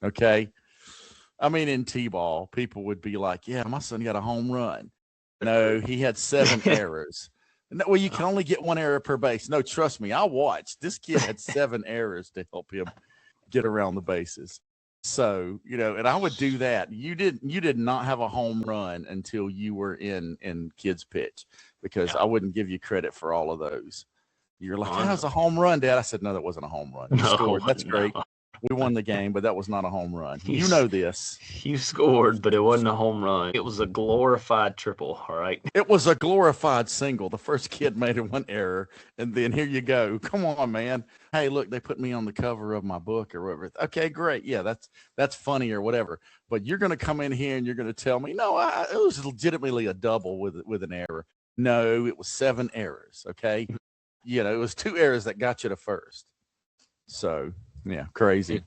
Okay. I mean, in T-ball, people would be like, yeah, my son got a home run. No, he had 7 errors. No, well, you can only get 1 error per base. No, trust me, I watched. This kid had 7 errors to help him get around the bases. So, and I would do that. You did not have a home run until you were in kids pitch, because I wouldn't give you credit for all of those. You're like, that was a home run, Dad. I said, no, that wasn't a home run. You scored. That's great. We won the game, but that was not a home run. You know this. You scored, but it wasn't a home run. It was a glorified triple, all right? It was a glorified single. The first kid made 1 error, and then here you go. Come on, man. Hey, look, they put me on the cover of my book or whatever. Okay, great. Yeah, that's funny or whatever. But you're going to come in here and you're going to tell me, no, it was legitimately a double with an error. No, it was 7 errors, okay? It was 2 errors that got you to first. So, yeah, crazy.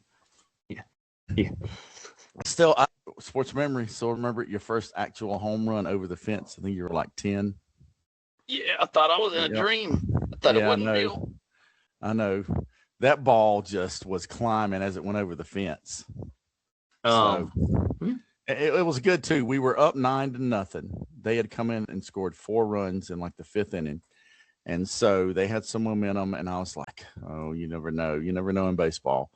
Yeah. Still, sports memory. So remember your first actual home run over the fence. I think you were like 10. Yeah, I thought I was in a dream. I thought it wasn't real. I know. That ball just was climbing as it went over the fence. It was good too. We were up 9-0. They had come in and scored 4 runs in like the 5th inning. And so they had some momentum, and I was like, oh, you never know. You never know in baseball.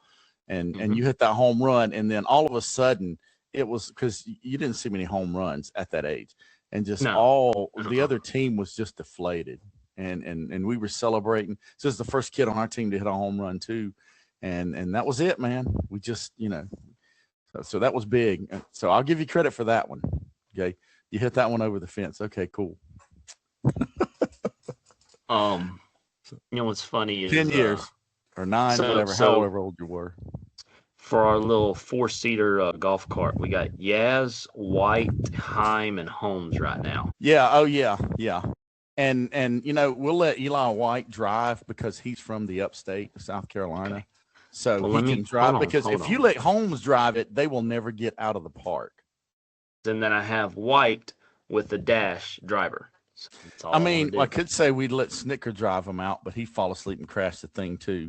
And you hit that home run, and then all of a sudden it was, because you didn't see many home runs at that age. And just the other team was just deflated. And we were celebrating. So this is the first kid on our team to hit a home run too. and that was it, man. We just, so that was big. So I'll give you credit for that one. Okay, you hit that one over the fence. Okay, cool. What's funny is 10 years or 9, whatever, however old you were. For our little 4-seater golf cart, we got Yaz, White, Heim, and Holmes right now. Yeah. Oh, yeah. Yeah. And we'll let Eli White drive because he's from the upstate of South Carolina. Okay. So he can drive because if you let Holmes drive it, they will never get out of the park. And then I have White with the dash driver. So I could say we'd let Snicker drive him out, but he'd fall asleep and crash the thing too.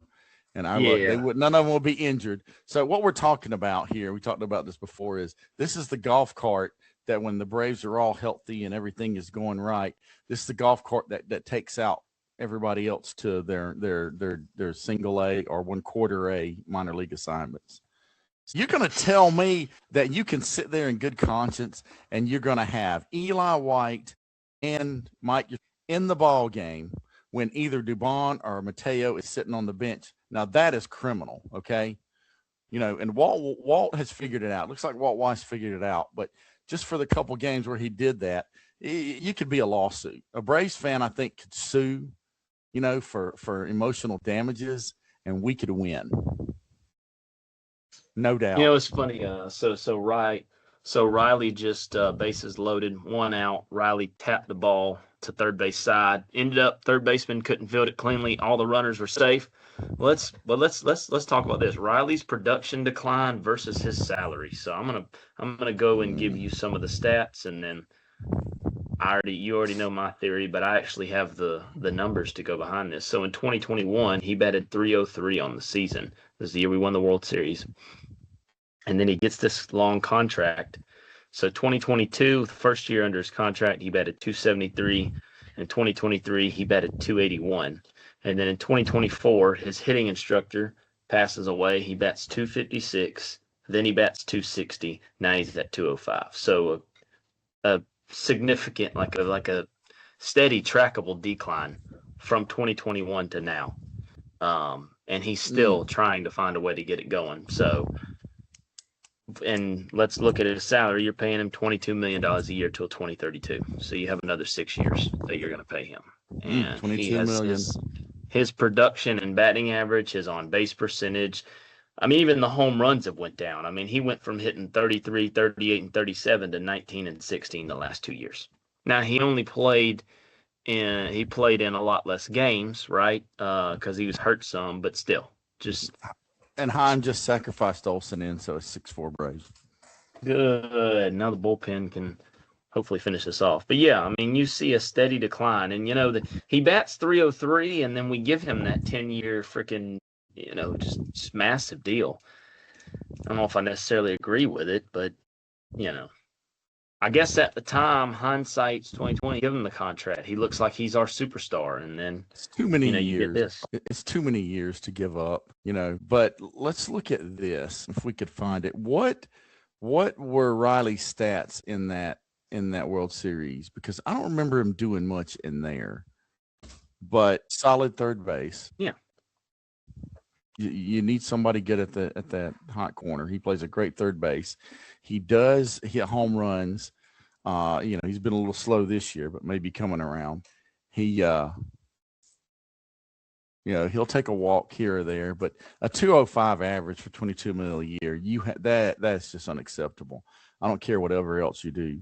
And none of them will be injured. So what we're talking about here, we talked about this before, is this is the golf cart that when the Braves are all healthy and everything is going right, this is the golf cart that takes out everybody else to their single A or 1/4 A minor league assignments. So you're going to tell me that you can sit there in good conscience and you're going to have Eli White and Mike in the ball game when either Dubon or Mateo is sitting on the bench. Now that is criminal, okay? And Walt has figured it out. Looks like Walt Weiss figured it out, but just for the couple games where he did that, you could be a lawsuit. A Braves fan, I think, could sue, for emotional damages, and we could win. No doubt. It's funny. So Riley just bases loaded, 1 out. Riley tapped the ball to third base side. Ended up third baseman couldn't field it cleanly. All the runners were safe. Let's talk about this. Riley's production decline versus his salary. So I'm gonna go and give you some of the stats, and then you already know my theory, but I actually have the numbers to go behind this. So in 2021, he batted .303 on the season. This is the year we won the World Series. And then he gets this long contract. So 2022, the first year under his contract, he batted .273. In 2023, he batted .281. And then in 2024, his hitting instructor passes away. He bats .256. Then he bats .260. Now he's at .205. So a significant, like a steady, trackable decline from 2021 to now. And he's still trying to find a way to get it going. So, and let's look at his salary. You're paying him $22 million a year till 2032. So you have another 6 years that you're going to pay him. And $22 million. His production and batting average, his on-base percentage. I mean, even the home runs have went down. I mean, he went from hitting 33, 38, and 37 to 19 and 16 the last 2 years. Now, he only played in a lot less games, right? Because he was hurt some, but still, just. And Heim just sacrificed Olsen in, so it's 6-4 Braves. Good. Now the bullpen can hopefully finish this off. But yeah, I mean, you see a steady decline, and that he bats .303, and then we give him that 10-year freaking, just massive deal. I don't know if I necessarily agree with it, but I guess at the time, hindsight's 2020. Give him the contract. He looks like he's our superstar, and then it's too many years. You get this. It's too many years to give up, But let's look at this if we could find it. What were Riley's stats in that World Series? Because I don't remember him doing much in there. But solid third base. Yeah. You need somebody good at that hot corner. He plays a great third base. He does hit home runs. He's been a little slow this year, but maybe coming around. He'll take a walk here or there, but a .205 average for $22 million a year, that's just unacceptable. I don't care whatever else you do.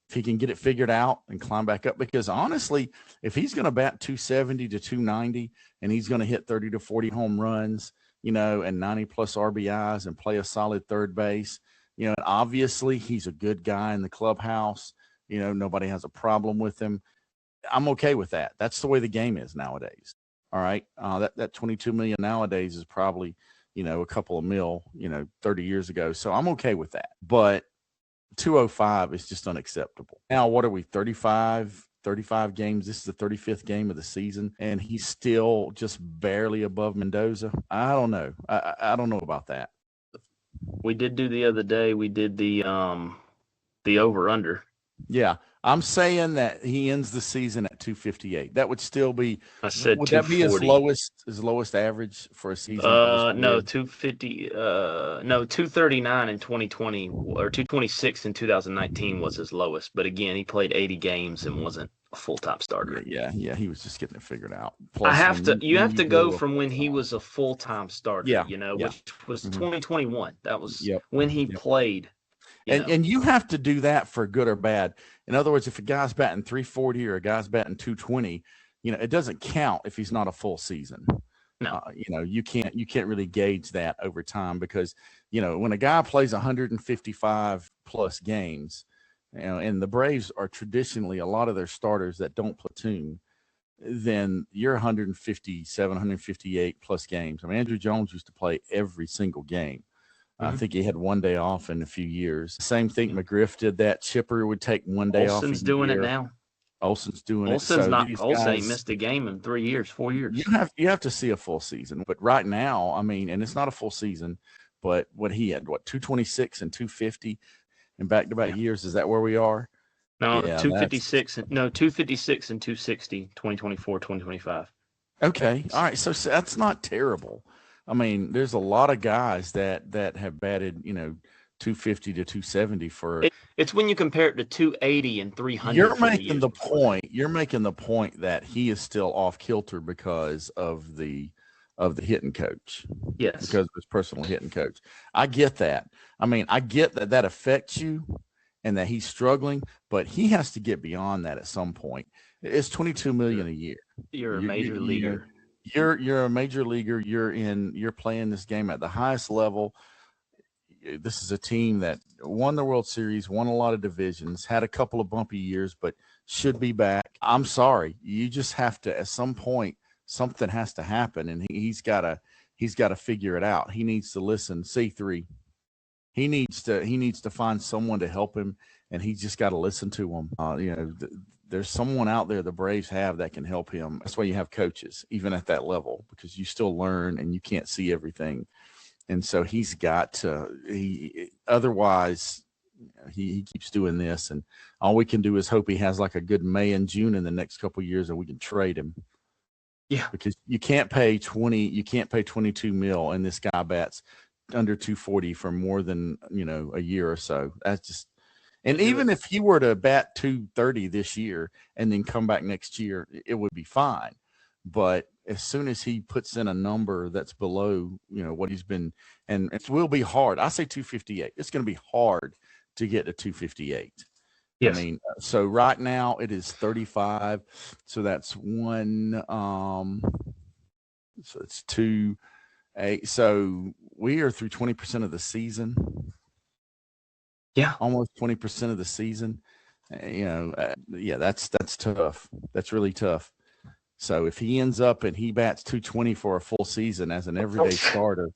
If he can get it figured out and climb back up, because honestly, if he's going to bat .270 to .290 and he's going to hit 30 to 40 home runs, and 90 plus RBIs and play a solid third base, and obviously he's a good guy in the clubhouse. Nobody has a problem with him. I'm okay with that. That's the way the game is nowadays. All right. That 22 million nowadays is probably, a couple of mil, 30 years ago. So I'm okay with that. But 205 is just unacceptable. Now, what are we, 35 games? This is the 35th game of the season, and he's still just barely above Mendoza. I don't know. I don't know about that. We did do the other day. We did the over under. Yeah, I'm saying that he ends the season at 258. That would still be. I said Would that be his 240. lowest average for a season for his No, career? 250. No, 239 in 2020 or 226 in 2019 was his lowest. But again, he played 80 games and wasn't a full-time starter. Yeah. He was just getting it figured out. I Plus, have to. You have to go go from when he was a full-time starter. Yeah, Which was Mhm. 2021. That was Yep. when he played. And you have to do that for good or bad. In other words, if a guy's batting 340 or a guy's batting 220, it doesn't count if he's not a full season. No. You can't really gauge that over time because, when a guy plays 155 plus games, and the Braves are traditionally a lot of their starters that don't platoon, then you're 157, 158 plus games. I mean, Andrew Jones used to play every single game. I think he had one day off in a few years. Same thing, McGriff did that. Chipper would take one day off. Olson's doing it now. Olson's doing Olson's it. not. Olson ain't missed a game in 3 years, 4 years. You have to see a full season. But right now, I mean, and it's not a full season, but what he had, 226 and 250 in back-to-back years. Is that where we are? No, 256. No, 256 and 260, 2024, 2025. Okay. All right. So that's not terrible. I mean, there's a lot of guys that have batted, 250 to 270 for. It's when you compare it to 280 and 300. You're making the point. You're making the point that he is still off kilter because of the hitting coach. Yes. Because of his personal hitting coach. I get that. I mean, I get that affects you and that he's struggling, but he has to get beyond that at some point. It's $22 million a year. You're a major leaguer. You're a major leaguer. You're playing this game at the highest level. This is a team that won the World Series, won a lot of divisions, had a couple of bumpy years, but should be back. I'm sorry. You just have to, at some point, something has to happen, and he's got to figure it out. He needs to listen. C3. He needs to find someone to help him, and he's just got to listen to him. There's someone out there the Braves have that can help him. That's why you have coaches, even at that level, because you still learn and you can't see everything. And so he's got to. Otherwise, he keeps doing this, and all we can do is hope he has like a good May and June in the next couple of years, and we can trade him. Yeah, because you can't pay 22 mil, and this guy bats under 240 for more than a year or so. That's just. And even if he were to bat 230 this year and then come back next year, it would be fine. But as soon as he puts in a number that's below, what he's been, and it will be hard. I say 258. It's going to be hard to get to 258. Yes. I mean, so right now it is 35. So that's one. So it's 2, 8. So we are through 20% of the season. Yeah, almost 20% of the season. That's tough. That's really tough. So if he ends up and he bats 220 for a full season as an everyday starter,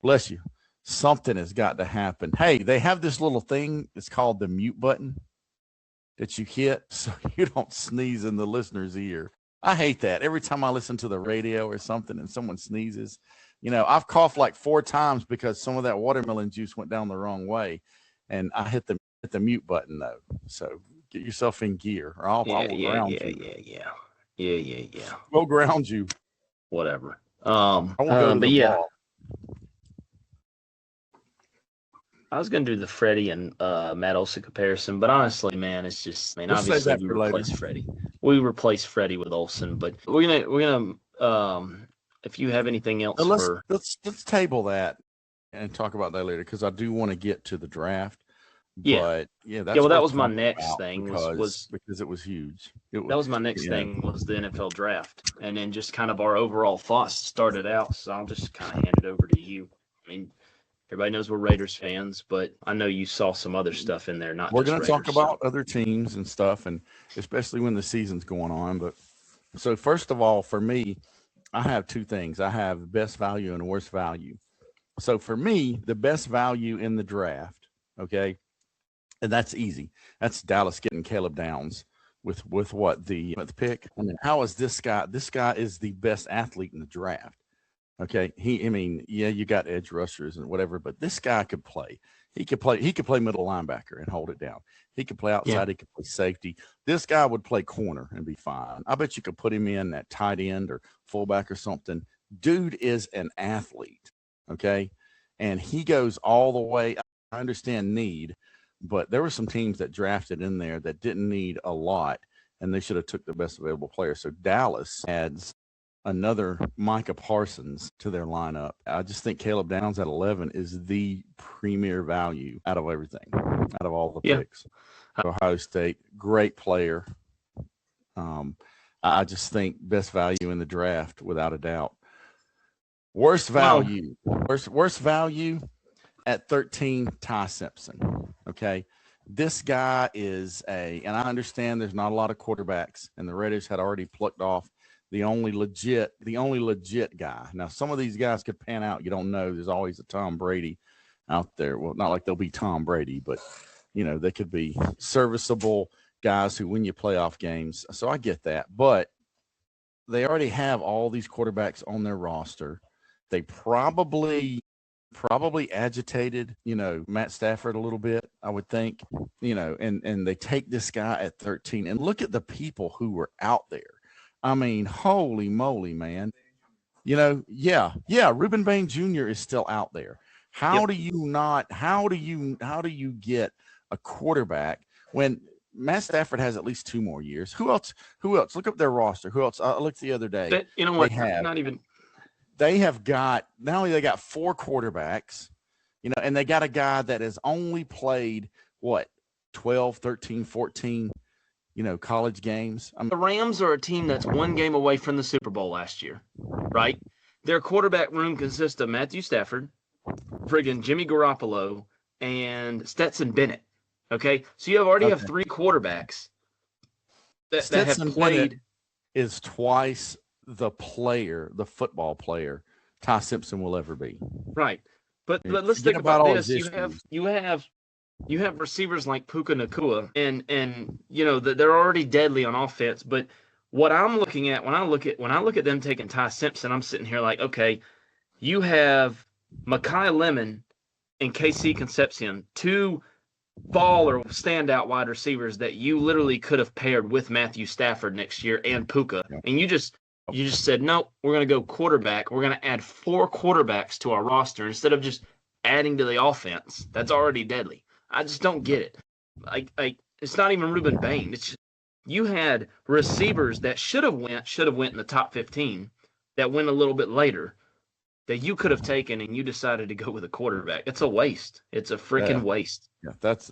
bless you, something has got to happen. Hey, they have this little thing. It's called the mute button that you hit so you don't sneeze in the listener's ear. I hate that. Every time I listen to the radio or something and someone sneezes, I've coughed like 4 times because some of that watermelon juice went down the wrong way. And I hit the mute button though. So get yourself in gear, or I'll ground you. Yeah. We'll ground you. Whatever. But yeah. I was gonna do the Freddie and Matt Olson comparison, but honestly, man, it's just. I mean, obviously we replaced Freddie. We replaced Freddie with Olson, but we're gonna. If you have anything else, let's table that and talk about that later, because I do want to get to the draft. Yeah. But that was my next thing because it was huge. That was my next thing was the NFL draft, and then just kind of our overall thoughts started out. So I'll just kind of hand it over to you. I mean, everybody knows we're Raiders fans, but I know you saw some other stuff in there. We're going to talk about other teams and stuff, and especially when the season's going on. But so first of all, for me, I have 2 things. I have best value and worst value. So for me, the best value in the draft, okay, and that's easy. That's Dallas getting Caleb Downs with what the pick. I mean, how is this guy? This guy is the best athlete in the draft. Okay. You got edge rushers and whatever, but this guy could play. He could play middle linebacker and hold it down. He could play outside. Yeah. He could play safety. This guy would play corner and be fine. I bet you could put him in at tight end or fullback or something. Dude is an athlete. Okay. And he goes all the way. I understand need, but there were some teams that drafted in there that didn't need a lot, and they should have took the best available player. So Dallas adds another Micah Parsons to their lineup. I just think Caleb Downs at 11 is the premier value out of everything, out of all the picks. Ohio State, great player. I just think best value in the draft without a doubt. Worst value at 13, Ty Simpson. Okay. This guy is and I understand there's not a lot of quarterbacks, and the Raiders had already plucked off the only legit guy. Now, some of these guys could pan out. You don't know. There's always a Tom Brady out there. Well, not like they'll be Tom Brady, but, they could be serviceable guys who win you playoff games. So I get that. But they already have all these quarterbacks on their roster. They probably agitated, Matt Stafford a little bit, I would think, and they take this guy at 13. And look at the people who were out there. I mean, holy moly, man. Reuben Bain Jr. is still out there. How do you get a quarterback when Matt Stafford has at least 2 more years? Who else? Look up their roster. Who else? I looked the other day. They have got, not only they got 4 quarterbacks, and they got a guy that has only played 12, 13, 14, college games. The Rams are a team that's 1 game away from the Super Bowl last year, right? Their quarterback room consists of Matthew Stafford, friggin' Jimmy Garoppolo, and Stetson Bennett. Okay, so you already have 3 quarterbacks that have played. Bennett is twice the football player Ty Simpson will ever be. Right, but let's think about this. You have receivers like Puka Nacua, and they're already deadly on offense. But what I'm looking at when I look at them taking Ty Simpson, I'm sitting here like, okay, you have Mekhi Lemon and KC Concepcion, 2 baller standout wide receivers that you literally could have paired with Matthew Stafford next year and Puka, and you just said, no, we're going to go quarterback. We're going to add 4 quarterbacks to our roster instead of just adding to the offense that's already deadly. I just don't get it. Like it's not even Reuben Bain. It's just, you had receivers that should have went in the top 15 that went a little bit later that you could have taken, and you decided to go with a quarterback. It's a waste. It's a freaking waste. Yeah, it's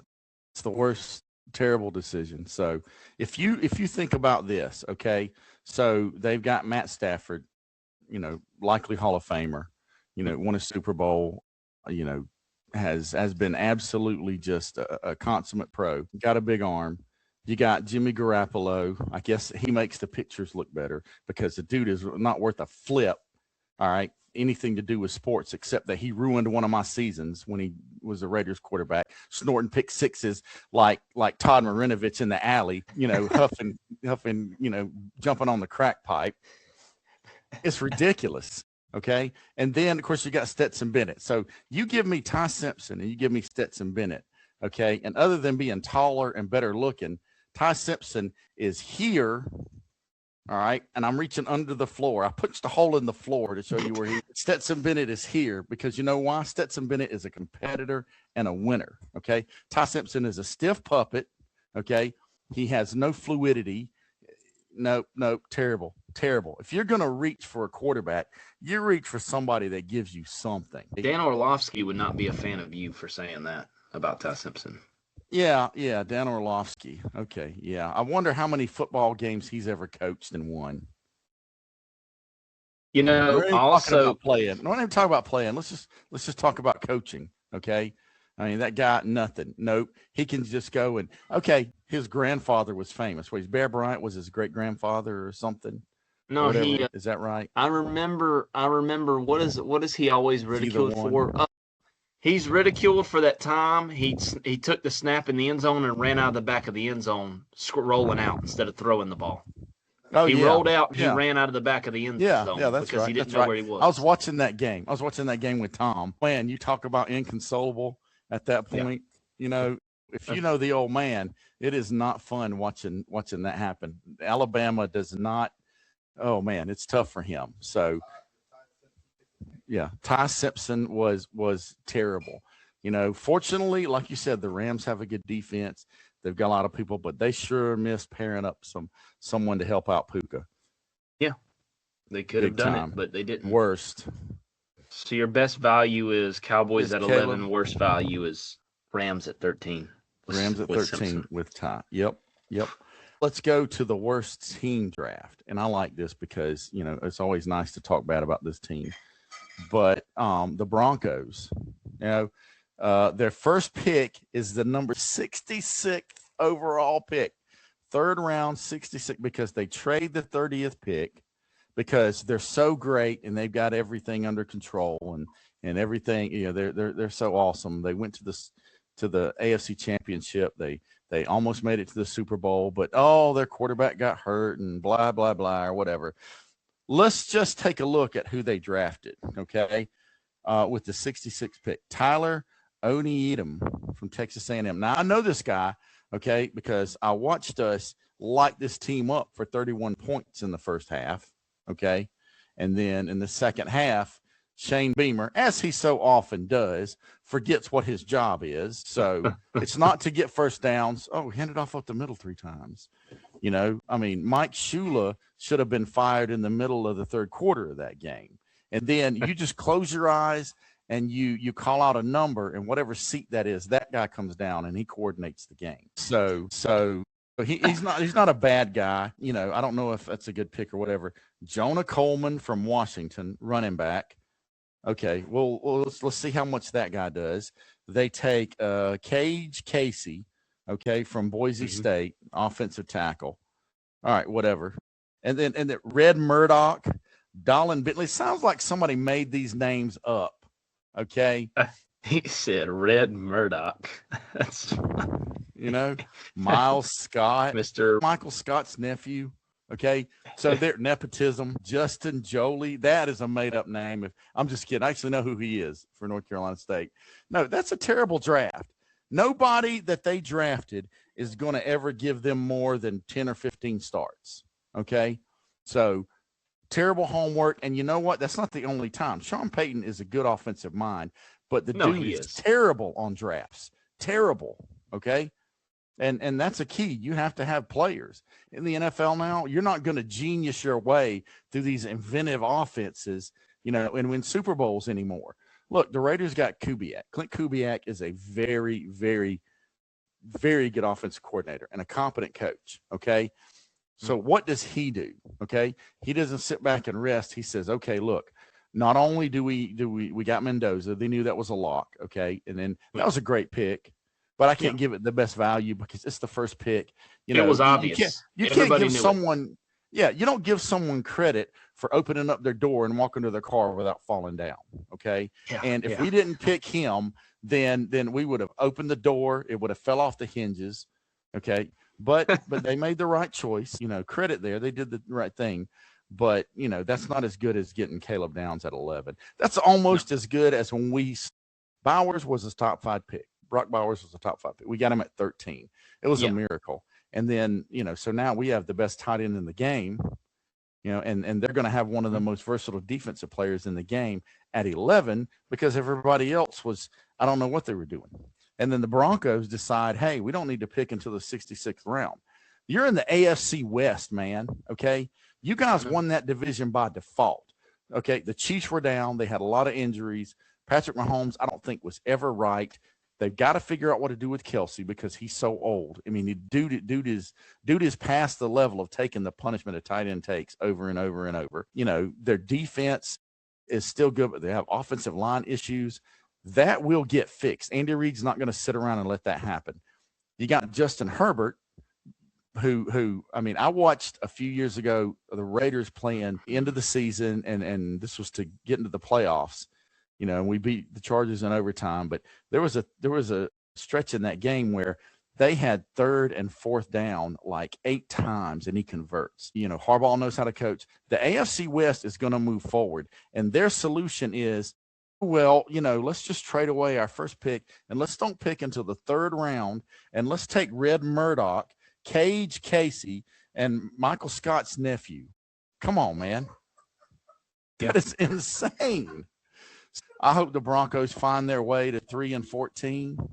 the worst, terrible decision. So if you think about this, okay, so they've got Matt Stafford, likely Hall of Famer, won a Super Bowl, has been absolutely just a consummate pro. Got a big arm. You got Jimmy Garoppolo. I guess he makes the pictures look better because the dude is not worth a flip. All right. Anything to do with sports, except that he ruined one of my seasons when he was the Raiders quarterback, snorting pick sixes like Todd Marinovich in the alley, huffing, jumping on the crack pipe. It's ridiculous. Okay. And then, of course, you got Stetson Bennett. So you give me Ty Simpson and you give me Stetson Bennett. Okay. And other than being taller and better looking, Ty Simpson is here. All right. And I'm reaching under the floor. I punched a hole in the floor to show you where Stetson Bennett is here, because you know why? Stetson Bennett is a competitor and a winner. Okay. Ty Simpson is a stiff puppet. Okay. He has no fluidity. No, terrible. If you're going to reach for a quarterback, you reach for somebody that gives you something. Dan Orlovsky would not be a fan of you for saying that about Ty Simpson. Yeah, Dan Orlovsky. Okay, yeah. I wonder how many football games he's ever coached and won. Also playing. No, I don't even talk about playing. Let's just talk about coaching. Okay. I mean, that guy, nothing. Nope. He can just go and, okay, his grandfather was famous. Bear Bryant was his great-grandfather or something. No, is that right? I remember. What is he always ridiculed for? He's ridiculed for that time he took the snap in the end zone and ran out of the back of the end zone, rolling out instead of throwing the ball. Oh, He yeah. rolled out. He Yeah. ran out of the back of the end Yeah, zone yeah, that's because right. he didn't That's know right. where he was. I was watching that game. I was watching that game with Tom. Man, you talk about inconsolable at that Yeah. point. You know, if you know the old man, it is not fun watching that happen. Alabama does not. Oh man, it's tough for him. So yeah, Ty Simpson was terrible. You know, fortunately, like you said, the Rams have a good defense. They've got a lot of people, but they sure missed pairing up someone to help out Puka. Yeah, they could have Big done time. it, but they didn't. Worst. So your best value is Cowboys Is at Caleb. 11. Worst value is Rams at 13. Rams at with 13 Simpson. with Ty. Yep. Let's go to the worst team draft. And I like this because, you know, it's always nice to talk bad about this team. But the Broncos, you know, their first pick is the number 66th overall pick. Third round, 66, because they trade the 30th pick because they're so great and they've got everything under control and everything. You know, they're so awesome. They went to the AFC Championship. They almost made it to the Super Bowl, but their quarterback got hurt and blah blah blah or whatever. Let's just take a look at who they drafted. Okay, with the 66th pick, Tyler Onyedim from Texas A&M. Now I know this guy. Okay, because I watched us light this team up for 31 points in the first half. Okay, and then in the second half, Shane Beamer, as he so often does, forgets what his job is. So it's not to get first downs. Oh, hand it off up the middle 3 times. You know, I mean, Mike Shula should have been fired in the middle of the third quarter of that game. And then you just close your eyes and you call out a number, and whatever seat that is, that guy comes down and he coordinates the game. So he's not a bad guy. You know, I don't know if that's a good pick or whatever. Jonah Coleman from Washington, running back. Okay, well let's see how much that guy does. They take Cage Casey, okay, from Boise State, offensive tackle. All right, whatever. And then Red Murdoch, Dolan Bentley. Sounds like somebody made these names up. Okay. He said Red Murdoch. That's you know, Miles Scott, Mr. Michael Scott's nephew. Okay, so they're nepotism. Justin Jolie, that is a made-up name. I'm just kidding. I actually know who he is for North Carolina State. No, that's a terrible draft. Nobody that they drafted is going to ever give them more than 10 or 15 starts. Okay, so terrible homework. And you know what? That's not the only time. Sean Payton is a good offensive mind, but the dude is terrible on drafts. Terrible. Okay. And that's a key. You have to have players in the NFL now. You're not going to genius your way through these inventive offenses, you know, and win Super Bowls anymore. Look, the Raiders got Kubiak. Clint Kubiak is a very, very, very good offensive coordinator and a competent coach. Okay. So what does he do? Okay. He doesn't sit back and rest. He says, okay, look, not only do we got Mendoza, they knew that was a lock. Okay. And then that was a great pick. But I can't give it the best value because it's the first pick. You know, it was obvious. You can't give someone, you don't give someone credit for opening up their door and walking to their car without falling down. Okay. Yeah, and if we didn't pick him, then we would have opened the door. It would have fell off the hinges. Okay. But they made the right choice. You know, credit there. They did the right thing. But, you know, that's not as good as getting Caleb Downs at 11. That's almost as good as when Bowers was his top 5 pick. Brock Bowers was a top 5 pick. We got him at 13. It was a miracle. And then, you know, so now we have the best tight end in the game, you know, and they're going to have one of the most versatile defensive players in the game at 11 because everybody else was, I don't know what they were doing. And then the Broncos decide, hey, we don't need to pick until the 66th round. You're in the AFC West, man. Okay. You guys won that division by default. Okay. The Chiefs were down. They had a lot of injuries. Patrick Mahomes, I don't think was ever right. They've got to figure out what to do with Kelsey because he's so old. I mean, dude is past the level of taking the punishment a tight end takes over and over and over. You know, their defense is still good, but they have offensive line issues. That will get fixed. Andy Reid's not going to sit around and let that happen. You got Justin Herbert, who I mean, I watched a few years ago the Raiders playing end of the season, and this was to get into the playoffs. You know, and we beat the Chargers in overtime, but there was a stretch in that game where They had third and fourth down like 8 times, and he converts. Harbaugh knows how to coach. The AFC West is going to move forward, and their solution is, well, let's just trade away our first pick, and let's don't pick until the third round, and let's take Red Murdoch, Cage Casey, and Michael Scott's nephew. Come on, man. That is insane. I hope the Broncos find their way to 3-14.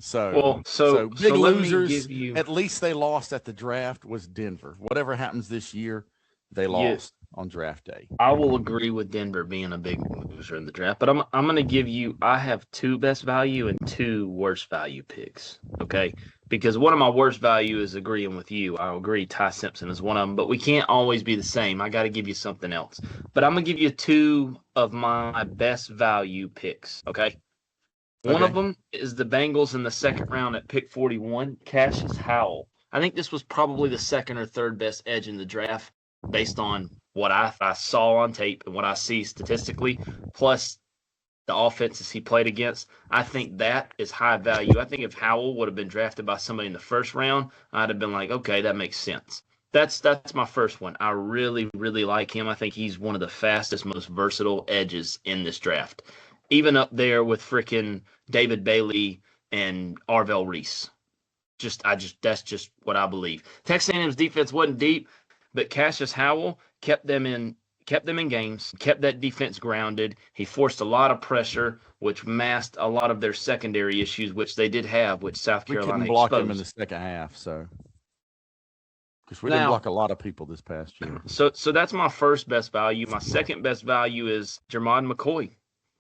So big losers. At least they lost at the draft was Denver. Whatever happens this year, they lost on draft day. I will agree with Denver being a big loser in the draft, but I'm going to give you. I have 2 best value and 2 worst value picks. Okay, because one of my worst value is agreeing with you. I agree Ty Simpson is one of them, but we can't always be the same. I got to give you something else. But I'm going to give you 2 of my best value picks. Okay. One of them is the Bengals in the second round at pick 41, Cassius Howell. I think this was probably the second or third best edge in the draft based on what I saw on tape and what I see statistically, plus the offenses he played against. I think that is high value. I think if Howell would have been drafted by somebody in the first round, I'd have been like, okay, that makes sense. That's my first one. I really, really like him. I think he's one of the fastest, most versatile edges in this draft. Even up there with freaking David Bailey and Arvell Reese. That's just what I believe. Texas A&M's defense wasn't deep, but Cassius Howell kept them in games, kept that defense grounded. He forced a lot of pressure, which masked a lot of their secondary issues, which they did have, which South Carolina couldn't block exposed. them in the second half, so because we didn't block a lot of people this past year. So that's my first best value. My second best value is Jermod McCoy.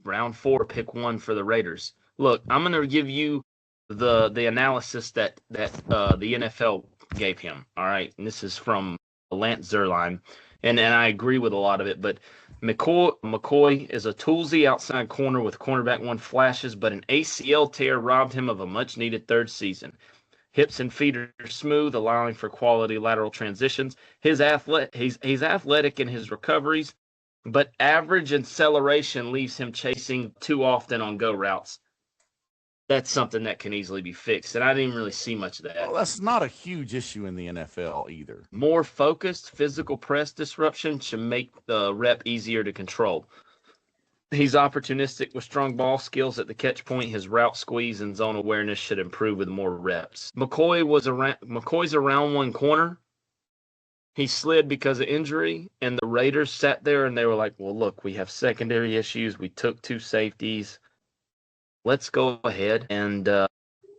Round 4, pick 1 for the Raiders. Look, I'm going to give you the analysis that the NFL gave him. All right, and this is from Lance Zierlein, and I agree with a lot of it. But McCoy is a toolsy outside corner with cornerback 1 flashes, but an ACL tear robbed him of a much-needed third season. Hips and feet are smooth, allowing for quality lateral transitions. He's athletic in his recoveries, but average acceleration leaves him chasing too often on go routes. That's something that can easily be fixed, and I didn't really see much of that. Well, that's not a huge issue in the NFL either. More focused physical press disruption should make the rep easier to control. He's opportunistic with strong ball skills at the catch point. His route squeeze and zone awareness should improve with more reps. McCoy's a round 1 corner. He slid because of injury, and the Raiders sat there and they were like, well, look, we have secondary issues. We took 2 safeties. Let's go ahead and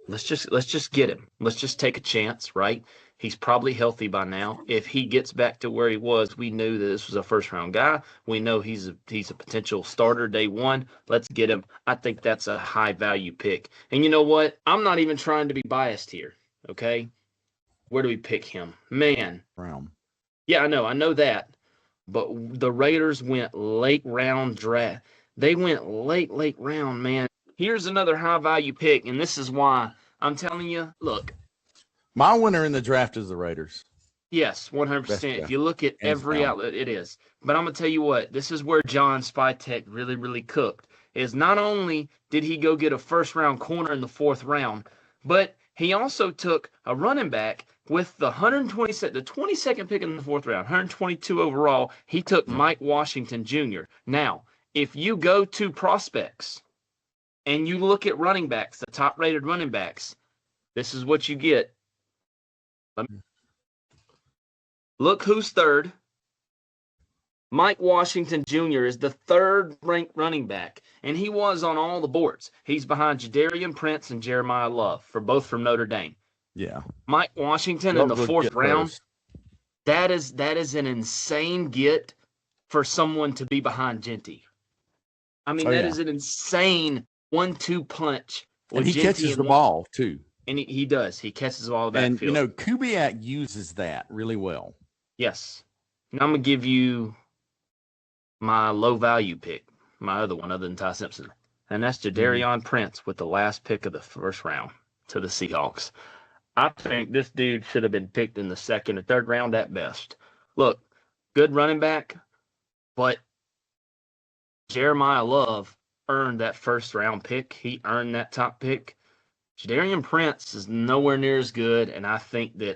let's just get him. Let's just take a chance, right? He's probably healthy by now. If he gets back to where he was, we knew that this was a first-round guy. We know he's a potential starter day 1. Let's get him. I think that's a high-value pick. And you know what? I'm not even trying to be biased here, okay? Where do we pick him? Man. Round. Yeah, I know that. But the Raiders went late round draft. They went late round, man. Here's another high-value pick, and this is why I'm telling you, look. My winner in the draft is the Raiders. Yes, 100%. If you look at every outlet, it is. But I'm going to tell you what, this is where John Spytek really, really cooked, is not only did he go get a first-round corner in the 4th round, but he also took a running back with the 22nd pick in the 4th round, 122 overall. He took Mike Washington Jr. Now, if you go to prospects and you look at running backs, the top-rated running backs, this is what you get. Look who's third. Mike Washington Jr. is the 3rd-ranked running back, and he was on all the boards. He's behind Jadarian Prince and Jeremiah Love, both from Notre Dame. Yeah. Mike Washington in the 4th round, that is an insane get for someone to be behind Genty. I mean, that is an insane 1-2 punch. And he catches the ball, too. And he does. He catches the ball in the backfield. And, Kubiak uses that really well. Yes. Now I'm going to give you my low-value pick, my other one other than Ty Simpson, and that's Jadarian Prince with the last pick of the 1st round to the Seahawks. I think this dude should have been picked in the 2nd or 3rd round at best. Look, good running back, but Jeremiah Love earned that first round pick. He earned that top pick. Jadarian Prince is nowhere near as good, and I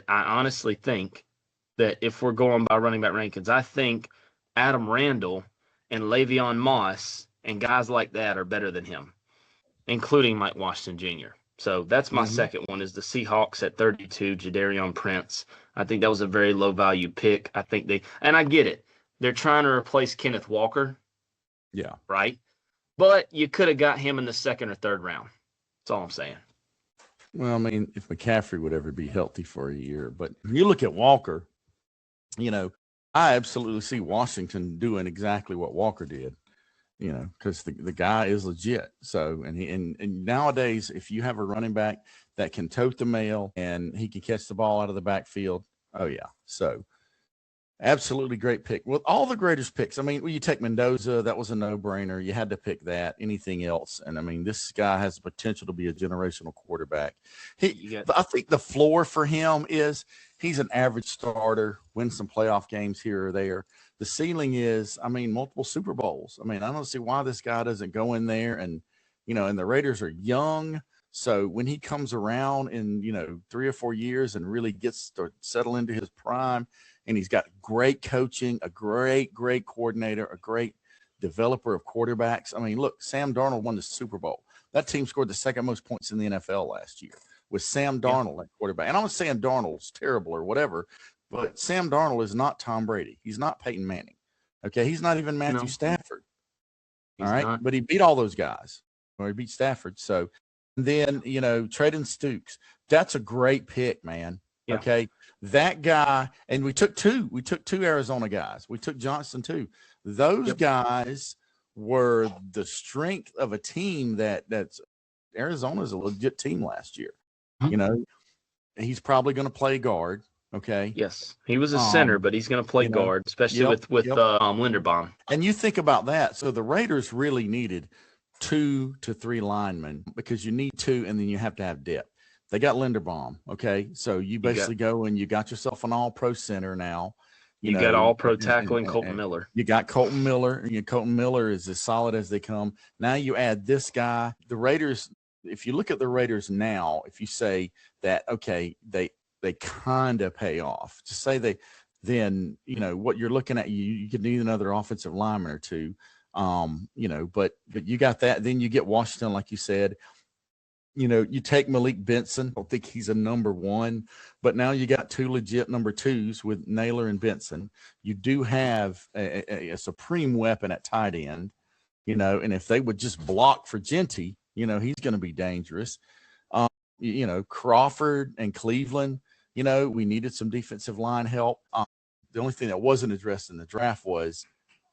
honestly think that if we're going by running back rankings, I think Adam Randall and Le'Veon Moss and guys like that are better than him, including Mike Washington Jr. So that's my second one is the Seahawks at 32, Jadarian Prince. I think that was a very low value pick. I think and I get it. They're trying to replace Kenneth Walker. Yeah. Right? But you could have got him in the second or third round. That's all I'm saying. Well, I mean, if McCaffrey would ever be healthy for a year, but you look at Walker, I absolutely see Washington doing exactly what Walker did. Because the guy is legit. So, and nowadays, if you have a running back that can tote the mail and he can catch the ball out of the backfield, oh yeah. So, absolutely great pick. With all the greatest picks, I mean, when you take Mendoza, that was a no-brainer. You had to pick that. Anything else, and I mean, this guy has the potential to be a generational quarterback. I think the floor for him is he's an average starter, win some playoff games here or there. The ceiling is, I mean, multiple Super Bowls. I mean, I don't see why this guy doesn't go in there and the Raiders are young. So when he comes around in, 3 or 4 years and really gets to settle into his prime, and he's got great coaching, a great coordinator, a great developer of quarterbacks. I mean, look, Sam Darnold won the Super Bowl. That team scored the second most points in the NFL last year with Sam Darnold at quarterback. And I'm not saying Darnold's terrible or whatever, but Sam Darnold is not Tom Brady. He's not Peyton Manning. Okay, he's not even Matthew Stafford. All right, but he beat all those guys. Or he beat Stafford. So then, Traden Stukes, that's a great pick, man. Yeah. Okay, that guy, and we took two Arizona guys. We took Johnson too. Those guys were the strength of a team that's Arizona's a legit team last year. He's probably going to play guard. Okay. Yes, he was a center, but he's going to play guard, especially with Linderbaum. And you think about that. So the Raiders really needed 2 to 3 linemen because you need 2, and then you have to have depth. They got Linderbaum. Okay, so you basically go and you got yourself an All-Pro center now. You got All-Pro tackling Colton Miller. You got Colton Miller. Colton Miller is as solid as they come. Now you add this guy. The Raiders. If you look at the Raiders now, if you say that they kind of pay off. Just say then what you're looking at, you could need another offensive lineman or two, but you got that. Then you get Washington, like you said, you take Malik Benson. I don't think he's a number 1, but now you got 2 legit number 2s with Naylor and Benson. You do have a supreme weapon at tight end, and if they would just block for Genty, he's going to be dangerous. Crawford and Cleveland, we needed some defensive line help. The only thing that wasn't addressed in the draft was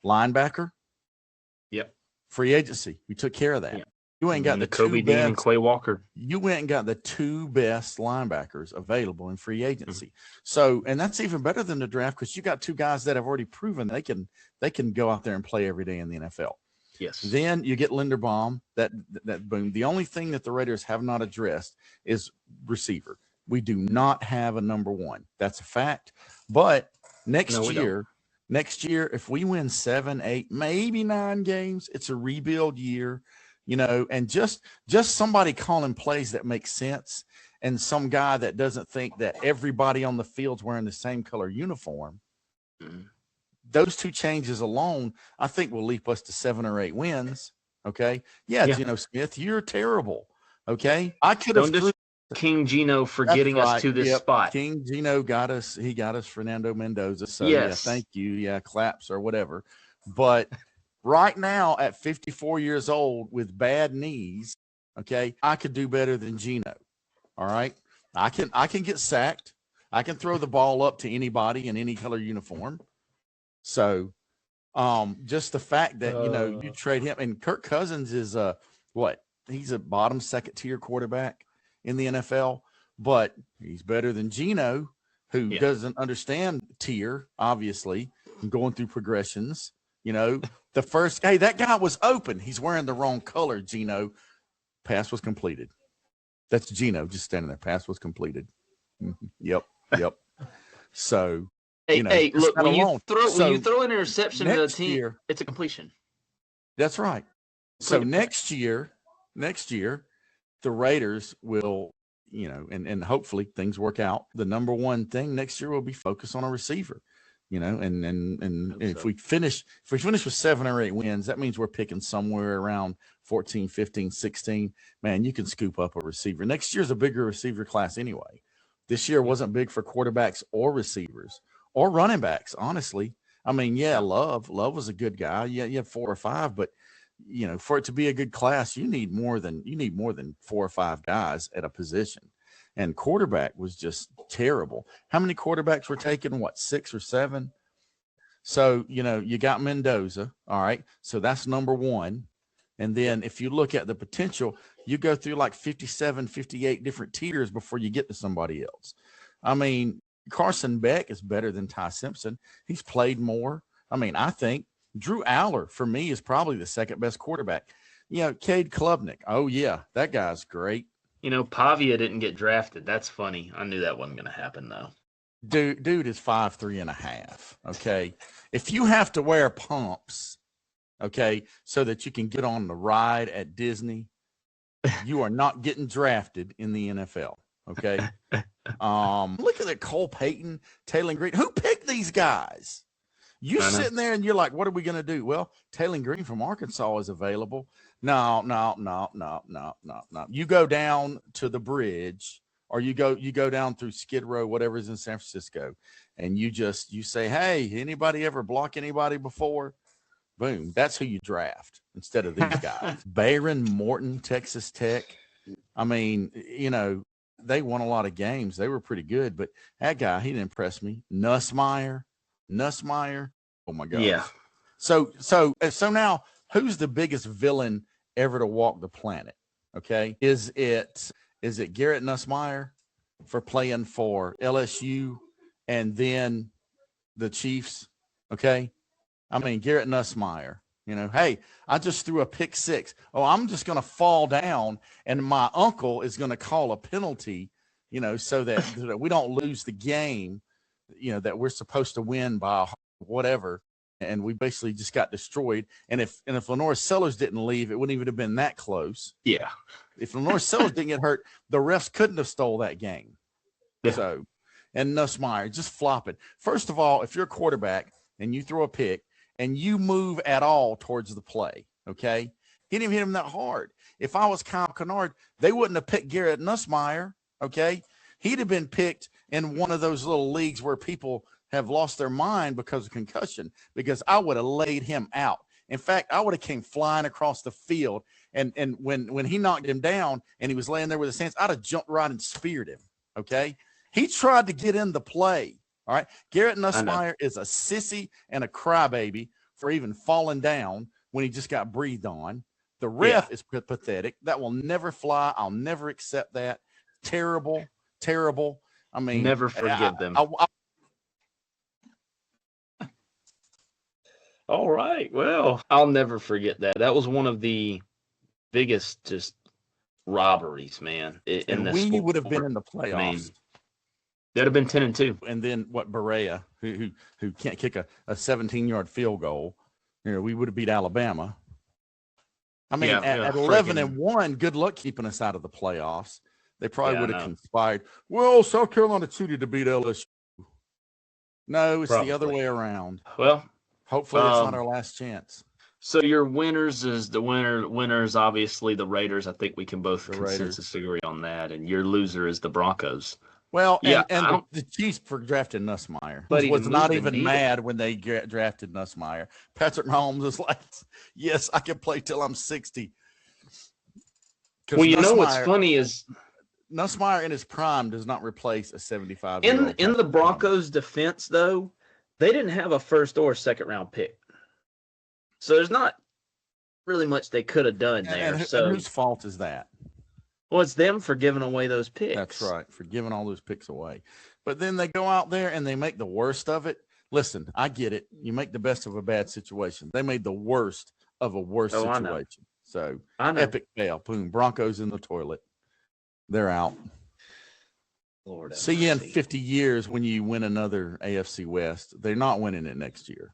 linebacker. Yep. Free agency. We took care of that. Yep. You ain't got the Kobe Dean and Quay Walker. You went and got the 2 best linebackers available in free agency. Mm-hmm. So, and that's even better than the draft because you got 2 guys that have already proven they can go out there and play every day in the NFL. Yes. Then you get Linderbaum. That boom. The only thing that the Raiders have not addressed is receiver. We do not have a number 1. That's a fact. But next year, if we win 7, 8, maybe 9 games, it's a rebuild year, and just somebody calling plays that make sense, and some guy that doesn't think that everybody on the field's wearing the same color uniform. Mm-hmm. Those 2 changes alone, I think, will leap us to 7 or 8 wins. Okay. Yeah. Geno Smith, you're terrible. Okay. I could have. King Geno for getting us to this spot. King Geno got us. He got us Fernando Mendoza. So thank you. Yeah, claps or whatever. But right now at 54 years old with bad knees, okay, I could do better than Geno. All right, I can get sacked. I can throw the ball up to anybody in any color uniform. So, just the fact that you trade him, and Kirk Cousins is he's a bottom 2nd tier quarterback in the NFL, but he's better than Geno, who doesn't understand tier, obviously, and going through progressions. The first, hey, that guy was open. He's wearing the wrong color, Geno. Pass was completed. That's Geno just standing there. Pass was completed. Yep. So, hey, look, when you throw an interception to the team, it's a completion. That's right. So next year, the Raiders will, and hopefully things work out. The number one thing next year will be focus on a receiver, and if we finish with 7 or 8 wins, that means we're picking somewhere around 14, 15, 16. Man, you can scoop up a receiver. Next year's a bigger receiver class anyway. This year wasn't big for quarterbacks or receivers or running backs, honestly. I mean, yeah, Love was a good guy. Yeah, you have 4 or 5, but for it to be a good class, you need more than 4 or 5 guys at a position. And quarterback was just terrible. How many quarterbacks were taken? 6 or 7? So, you got Mendoza. All right. So that's number one. And then if you look at the potential, you go through like 57, 58 different tiers before you get to somebody else. I mean, Carson Beck is better than Ty Simpson. He's played more. I mean, I think Drew Aller, for me, is probably the second best quarterback. Cade Klubnik. Oh, yeah, that guy's great. Pavia didn't get drafted. That's funny. I knew that wasn't going to happen, though. Dude is 5'3.5". Okay. If you have to wear pumps, okay, so that you can get on the ride at Disney, you are not getting drafted in the NFL. Okay. Look at that. Cole Payton, Taylor Green. Who picked these guys? You sitting there and you're like, what are we going to do? Well, Taylor Green from Arkansas is available. No. You go down to the bridge, or you go down through Skid Row, whatever's in San Francisco, and you say, hey, anybody ever block anybody before? Boom. That's who you draft instead of these guys. Bayron Morton, Texas Tech. I mean, they won a lot of games. They were pretty good, but that guy, he didn't impress me. Nussmeier. Oh my God. Yeah. So now who's the biggest villain ever to walk the planet? Okay. Is it Garrett Nussmeier for playing for LSU and then the Chiefs? Okay. I mean, Garrett Nussmeier, hey, I just threw a pick 6. Oh, I'm just going to fall down and my uncle is going to call a penalty, so that we don't lose the game, that we're supposed to win by whatever. And we basically just got destroyed. And if Lenore Sellers didn't leave, it wouldn't even have been that close. Yeah. If Lenore Sellers didn't get hurt, the refs couldn't have stole that game. Yeah. So, and Nussmeier just flopping. First of all, if you're a quarterback and you throw a pick and you move at all towards the play, okay, he didn't even hit him that hard. If I was Kyle Kennard, they wouldn't have picked Garrett Nussmeier, okay? He'd have been picked in one of those little leagues where people have lost their mind because of concussion, because I would have laid him out. In fact, I would have came flying across the field, and when he knocked him down and he was laying there with his hands, I'd have jumped right and speared him, okay? He tried to get in the play, all right? Garrett Nussmeier is a sissy and a crybaby for even falling down when he just got breathed on. The ref is pathetic. That will never fly. I'll never accept that. Terrible. I mean, never forgive them. All right. Well, I'll never forget that. That was one of the biggest just robberies, man. And we would have been in the playoffs. I mean, they'd have been 10-2. And then Berea, who can't kick a 17-yard field goal, we would have beat Alabama. I mean, at 11-1, good luck keeping us out of the playoffs. They probably would have conspired. Well, South Carolina cheated to beat LSU. No, it's the other way around. Well, hopefully that's not our last chance. So your winners is the winners, obviously the Raiders. I think we can both consensus agree on that. And your loser is the Broncos. Well, and the Chiefs for drafting Nussmeier, but was not even mad when they drafted Nussmeier. Patrick Mahomes was like, yes, I can play till I'm 60. Well, what's funny is Nussmeier in his prime does not replace a 75-year-old. In the Broncos' defense, though, they didn't have a first or second round pick. So there's not really much they could have done there. And whose fault is that? Well, it's them for giving away those picks. That's right, for giving all those picks away. But then they go out there and they make the worst of it. Listen, I get it. You make the best of a bad situation. They made the worst of a worse situation. So epic fail. Boom. Broncos in the toilet. They're out. Lord, see you in 50 years when you win another AFC West. They're not winning it next year.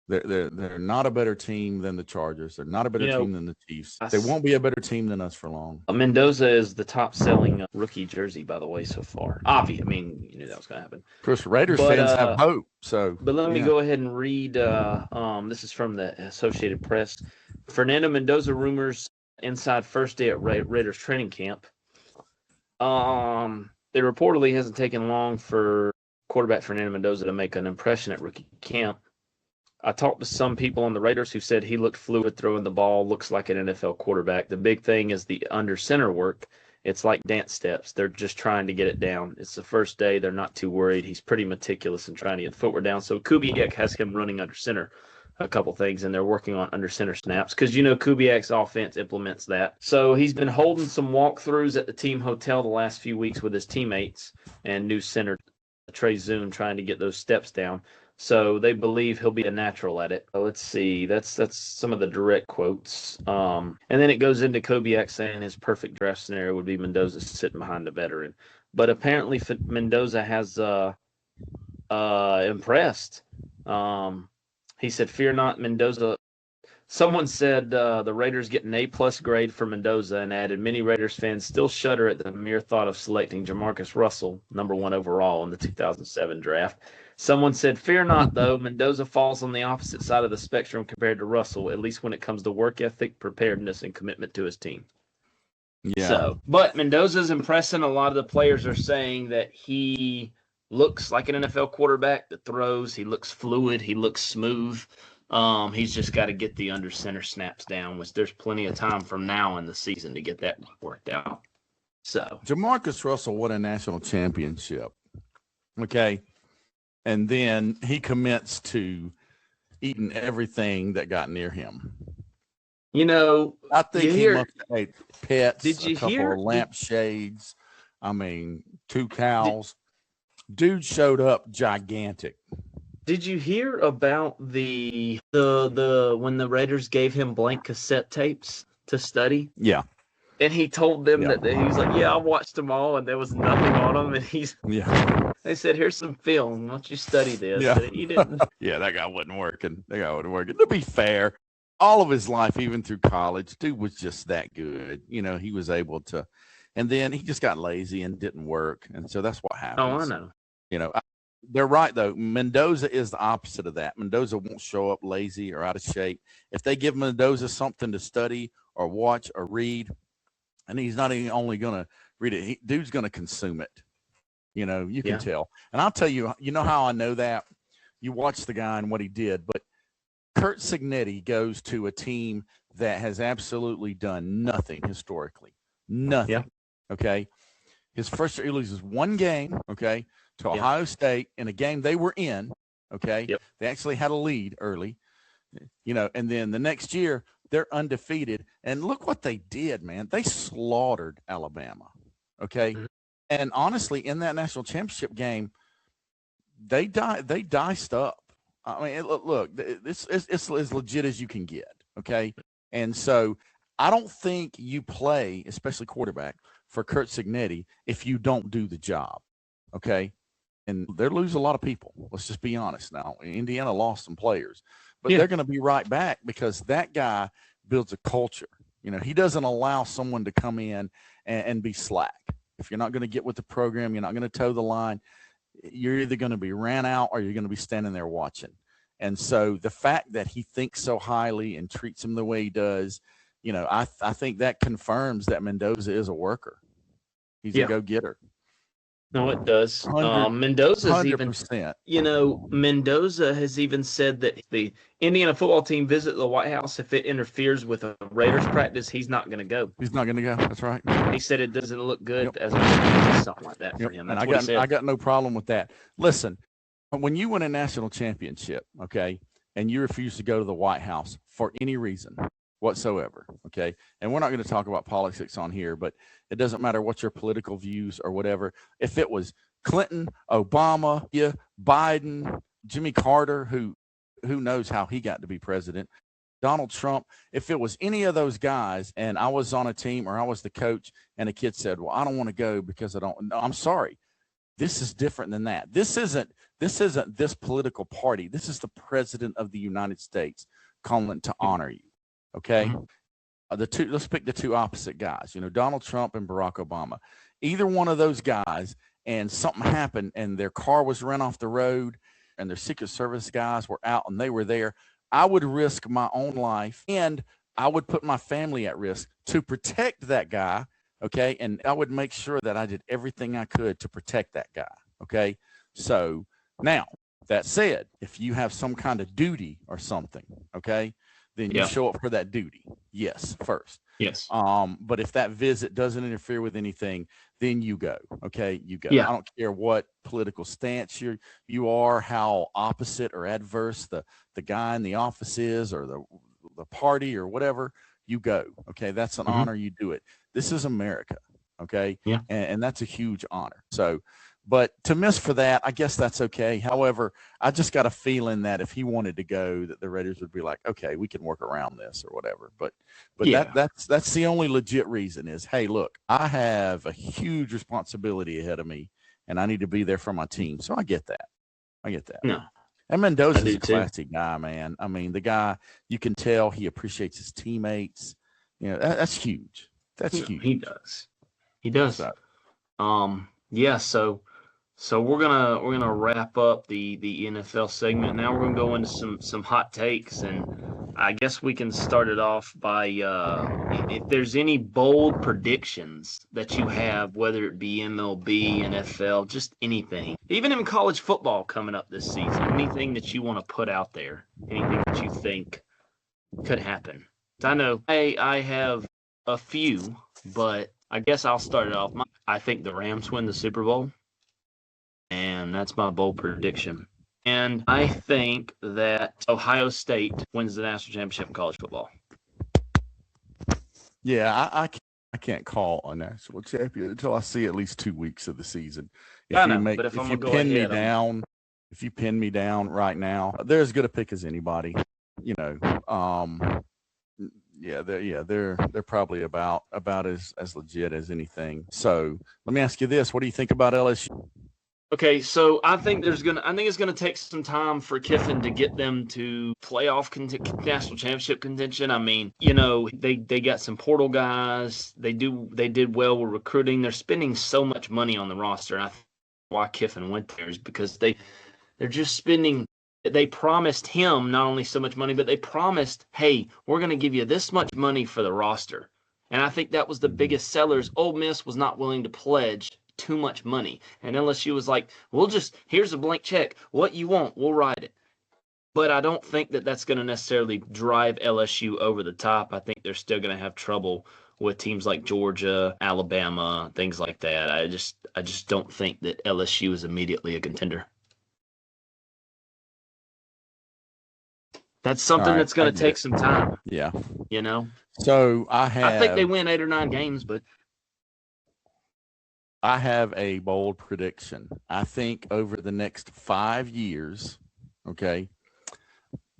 They're not a better team than the Chargers. They're not a better team than the Chiefs. They won't be a better team than us for long. Mendoza is the top selling rookie jersey, by the way, so far. Obvious. I mean, you knew that was going to happen. Of course, Raiders fans have hope. But let me go ahead and read. This is from the Associated Press. Fernando Mendoza rumors inside first day at Raiders training camp. It reportedly hasn't taken long for quarterback Fernando Mendoza to make an impression at rookie camp. I talked to some people on the Raiders who said he looked fluid throwing the ball, looks like an NFL quarterback. The big thing is the under center work. It's like dance steps. They're just trying to get it down. It's the first day. They're not too worried. He's pretty meticulous in trying to get the footwork down. So Kubiak has him running under center a couple things, and they're working on under center snaps because, Kubiak's offense implements that. So he's been holding some walkthroughs at the team hotel the last few weeks with his teammates and new center Trey Zoom trying to get those steps down. So they believe he'll be a natural at it. Let's see. That's some of the direct quotes. And then it goes into Kubiak saying his perfect draft scenario would be Mendoza sitting behind a veteran. But apparently Mendoza has impressed. He said, "Fear not, Mendoza." Someone said the Raiders get an A+ grade for Mendoza and added, many Raiders fans still shudder at the mere thought of selecting Jamarcus Russell, number 1 overall in the 2007 draft. Someone said, fear not, though, Mendoza falls on the opposite side of the spectrum compared to Russell, at least when it comes to work ethic, preparedness, and commitment to his team. Yeah. But Mendoza's impressing. A lot of the players are saying that he looks like an NFL quarterback that throws. He looks fluid. He looks smooth. He's just got to get the under center snaps down, which there's plenty of time from now in the season to get that worked out. So Jamarcus Russell won a national championship. Okay. And then he commits to eating everything that got near him. I think he must have ate pets, a couple of lampshades. 2 cows. Dude showed up gigantic. Did you hear about the when the Raiders gave him blank cassette tapes to study? Yeah. And he told them that he was like, I watched them all and there was nothing on them. And they said, here's some film. Why don't you study this? Yeah. And he didn't. Yeah, that guy wasn't working. To be fair, all of his life, even through college, dude was just that good. He was able to, and then he just got lazy and didn't work. And so that's what happens. Oh, I know. They're right, though. Mendoza is the opposite of that. Mendoza won't show up lazy or out of shape. If they give Mendoza something to study or watch or read, and he's not even only going to read it, dude's going to consume it. You can tell. And I'll tell you, how I know that? You watch the guy and what he did, but Curt Cignetti goes to a team that has absolutely done nothing historically. Nothing. Yeah. Okay? His first year, he loses 1 game, okay, to Ohio State in a game they were in, okay? Yep. They actually had a lead early, and then the next year they're undefeated. And look what they did, man. They slaughtered Alabama, okay? Mm-hmm. And honestly, in that national championship game, they diced up. Look, it's as legit as you can get, okay? And so I don't think you play, especially quarterback, for Curt Cignetti if you don't do the job, okay? And they're losing a lot of people. Let's just be honest now. Indiana lost some players, but they're going to be right back because that guy builds a culture. He doesn't allow someone to come in and be slack. If you're not going to get with the program, you're not going to toe the line, you're either going to be ran out or you're going to be standing there watching. And so the fact that he thinks so highly and treats him the way he does, I think that confirms that Mendoza is a worker. He's a go-getter. No, it does. Mendoza's 100%. Mendoza has even said that the Indiana football team visit the White House. If it interferes with a Raiders practice, he's not going to go. He's not going to go. That's right. He said it doesn't look good as something like that for him. That's and I got no problem with that. Listen, when you win a national championship, okay, and you refuse to go to the White House for any reason whatsoever, okay, and we're not going to talk about politics on here, but it doesn't matter what your political views or whatever. If it was Clinton, Obama, Biden, Jimmy Carter, who knows how he got to be president, Donald Trump, if it was any of those guys and I was on a team or I was the coach and a kid said, well, I don't want to go because I don't, no, I'm sorry. This is different than that. This isn't This isn't this political party. This is the president of the United States calling to honor you. Okay. Let's pick the two opposite guys, Donald Trump and Barack Obama. Either one of those guys, and something happened and their car was run off the road and their Secret Service guys were out and they were there, I would risk my own life and I would put my family at risk to protect that guy. Okay. And I would make sure that I did everything I could to protect that guy. Okay. So now, that said, if you have some kind of duty or something, okay, then you show up for that duty. Yes, first. Yes. But if that visit doesn't interfere with anything, then you go. Okay, you go. Yeah. I don't care what political stance you are, how opposite or adverse the guy in the office is, or the party or whatever. You go. Okay, that's an honor. You do it. This is America. Okay. Yeah. And that's a huge honor. So. But to miss for that, I guess that's okay. However, I just got a feeling that if he wanted to go, that the Raiders would be like, okay, we can work around this or whatever. But that's the only legit reason is, hey, look, I have a huge responsibility ahead of me, and I need to be there for my team. So I get that. No. And Mendoza's a classy guy, man. I mean, the guy, you can tell he appreciates his teammates. That's huge. That's huge. He does. So we're gonna wrap up the NFL segment. Now we're gonna go into some hot takes, and I guess we can start it off by if there's any bold predictions that you have, whether it be MLB, NFL, just anything, even in college football coming up this season, anything that you want to put out there, anything that you think could happen. I know I have a few, but I guess I'll start it off. I think the Rams win the Super Bowl. And that's my bold prediction. And I think that Ohio State wins the national championship in college football. Yeah, I can't call a national champion until I see at least 2 weeks of the season. If you pin me down right now, they're as good a pick as anybody. They're probably about as legit as anything. So let me ask you this: what do you think about LSU? Okay, so I think it's gonna take some time for Kiffin to get them to playoff national championship contention. I mean, they got some portal guys. They did well with recruiting. They're spending so much money on the roster. And I think why Kiffin went there is because they're just spending. They promised him not only so much money, but they promised, hey, we're gonna give you this much money for the roster. And I think that was the biggest sellers. Ole Miss was not willing to pledge too much money, and LSU was like, here's a blank check, what you want, we'll write it. But I don't think that that's going to necessarily drive LSU over the top. I think they're still going to have trouble with teams like Georgia, Alabama, things like that. I just don't think that LSU is immediately a contender. That's something that's going to take some time. Yeah. So I think they win 8 or 9 games, but I have a bold prediction. I think over the next 5 years, okay,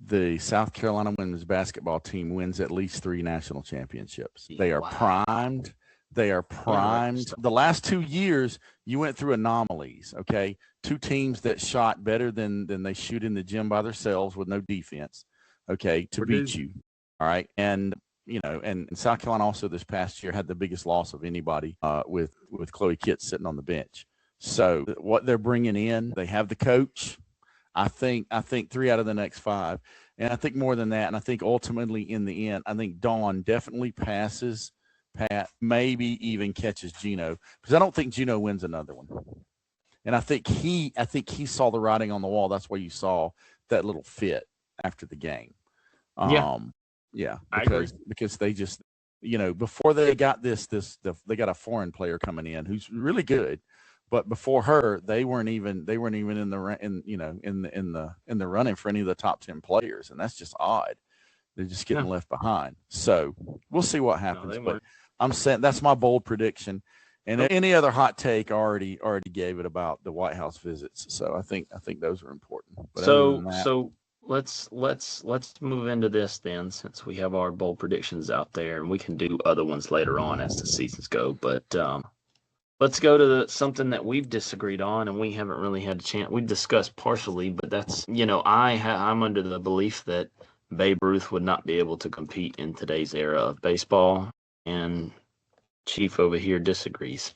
the South Carolina women's basketball team wins at least 3 national championships. They are primed. They are primed. The last 2 years, you went through anomalies, okay? 2 teams that shot better than they shoot in the gym by themselves with no defense, okay, to beat you, all right? And and South Carolina also this past year had the biggest loss of anybody with Chloe Kitts sitting on the bench. So what they're bringing in, they have the coach. I think 3 out of the next 5, and I think more than that. And I think ultimately in the end, I think Dawn definitely passes Pat, maybe even catches Gino, because I don't think Gino wins another one. And I think he saw the writing on the wall. That's why you saw that little fit after the game. Yeah, because they just, before they got they got a foreign player coming in who's really good, but before her, they weren't even in the running for any of the top 10 players, and that's just odd. They're just getting left behind. So we'll see what happens. But I'm saying that's my bold prediction. And any other hot take already gave it about the White House visits. So I think those are important. But so let's move into this then, since we have our bold predictions out there, and we can do other ones later on as the seasons go. But Let's go to something that we've disagreed on, and we haven't really had a chance. We've discussed partially, but that's I'm under the belief that Babe Ruth would not be able to compete in today's era of baseball, and Chief over here disagrees.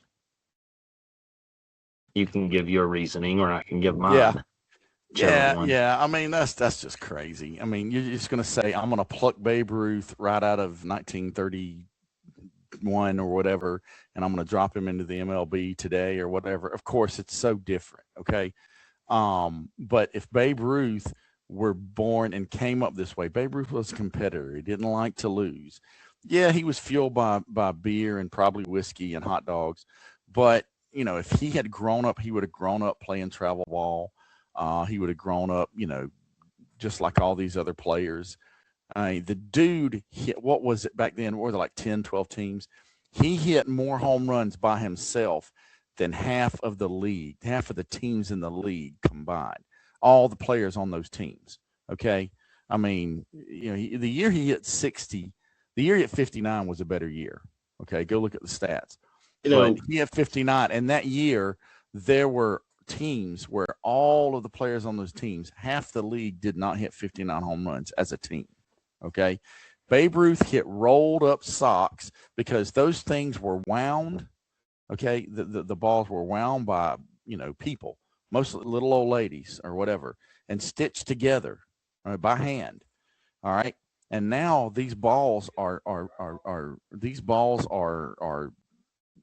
You can give your reasoning, or I can give mine. Yeah. I mean, that's just crazy. I mean, you're just going to say I'm going to pluck Babe Ruth right out of 1931 or whatever, and I'm going to drop him into the MLB today or whatever. Of course, it's so different. Okay. But if Babe Ruth were born and came up this way, Babe Ruth was a competitor. He didn't like to lose. Yeah, he was fueled by beer and probably whiskey and hot dogs. But, if he had grown up, he would have grown up playing travel ball. He would have grown up, just like all these other players. The dude hit, what was it back then? What were there, like 10, 12 teams? He hit more home runs by himself than half of the teams in the league combined, all the players on those teams. Okay. I mean, the year he hit 60, the year he hit 59 was a better year. Okay. Go look at the stats. But he hit 59, and that year there were teams where all of the players on those teams, half the league did not hit 59 home runs as a team. Okay. Babe Ruth hit rolled up socks because those things were wound. Okay. The balls were wound by, people, mostly little old ladies or whatever, and stitched together by hand. All right. And now these balls are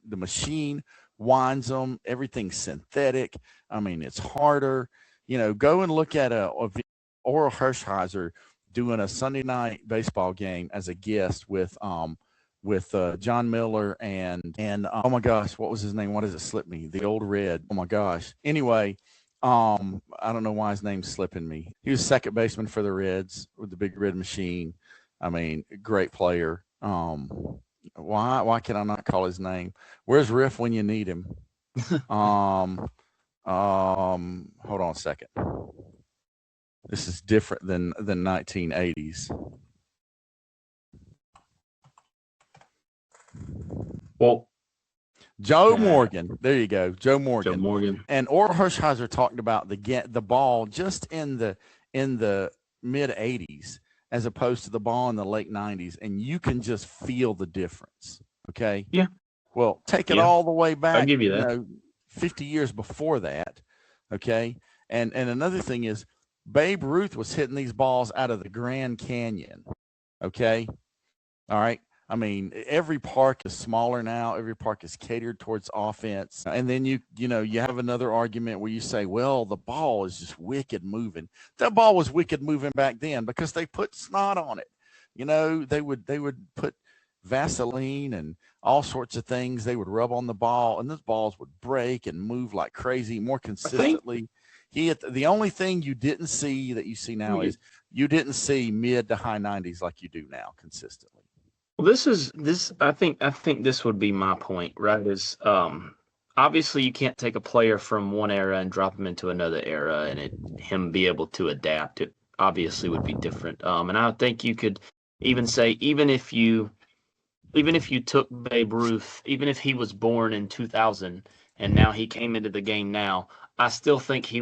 the machine winds them. Everything's synthetic. I mean, it's harder. Go and look at Oral Hershiser doing a Sunday night baseball game as a guest with John Miller and oh my gosh, what was his name? What does it slip me? The old Red. Oh my gosh. Anyway, I don't know why his name's slipping me. He was second baseman for the Reds with the big red machine. I mean, great player. Why can I not call his name? Where's Riff when you need him? Hold on a second. This is different than 1980s. Well, Joe Morgan. There you go. Joe Morgan. Joe Morgan. And Oral Hershiser talked about the ball just in the mid 80s as opposed to the ball in the late 90s, and you can just feel the difference. Okay. Yeah. Well, take it all the way back. I'll give you that. 50 years before that. Okay. And another thing is Babe Ruth was hitting these balls out of the Grand Canyon. Okay. All right. I mean, every park is smaller now. Every park is catered towards offense. And then you have another argument where you say, well, the ball is just wicked moving. That ball was wicked moving back then because they put snot on it. They would put Vaseline and all sorts of things. They would rub on the ball, and those balls would break and move like crazy more consistently. The only thing you didn't see that you see now is you didn't see mid to high 90s like you do now consistently. Well, I think this would be my point, right? Is obviously you can't take a player from one era and drop him into another era and him be able to adapt. It obviously would be different. And I think you could even say, even if you took Babe Ruth, even if he was born in 2000 and now he came into the game now, I still think I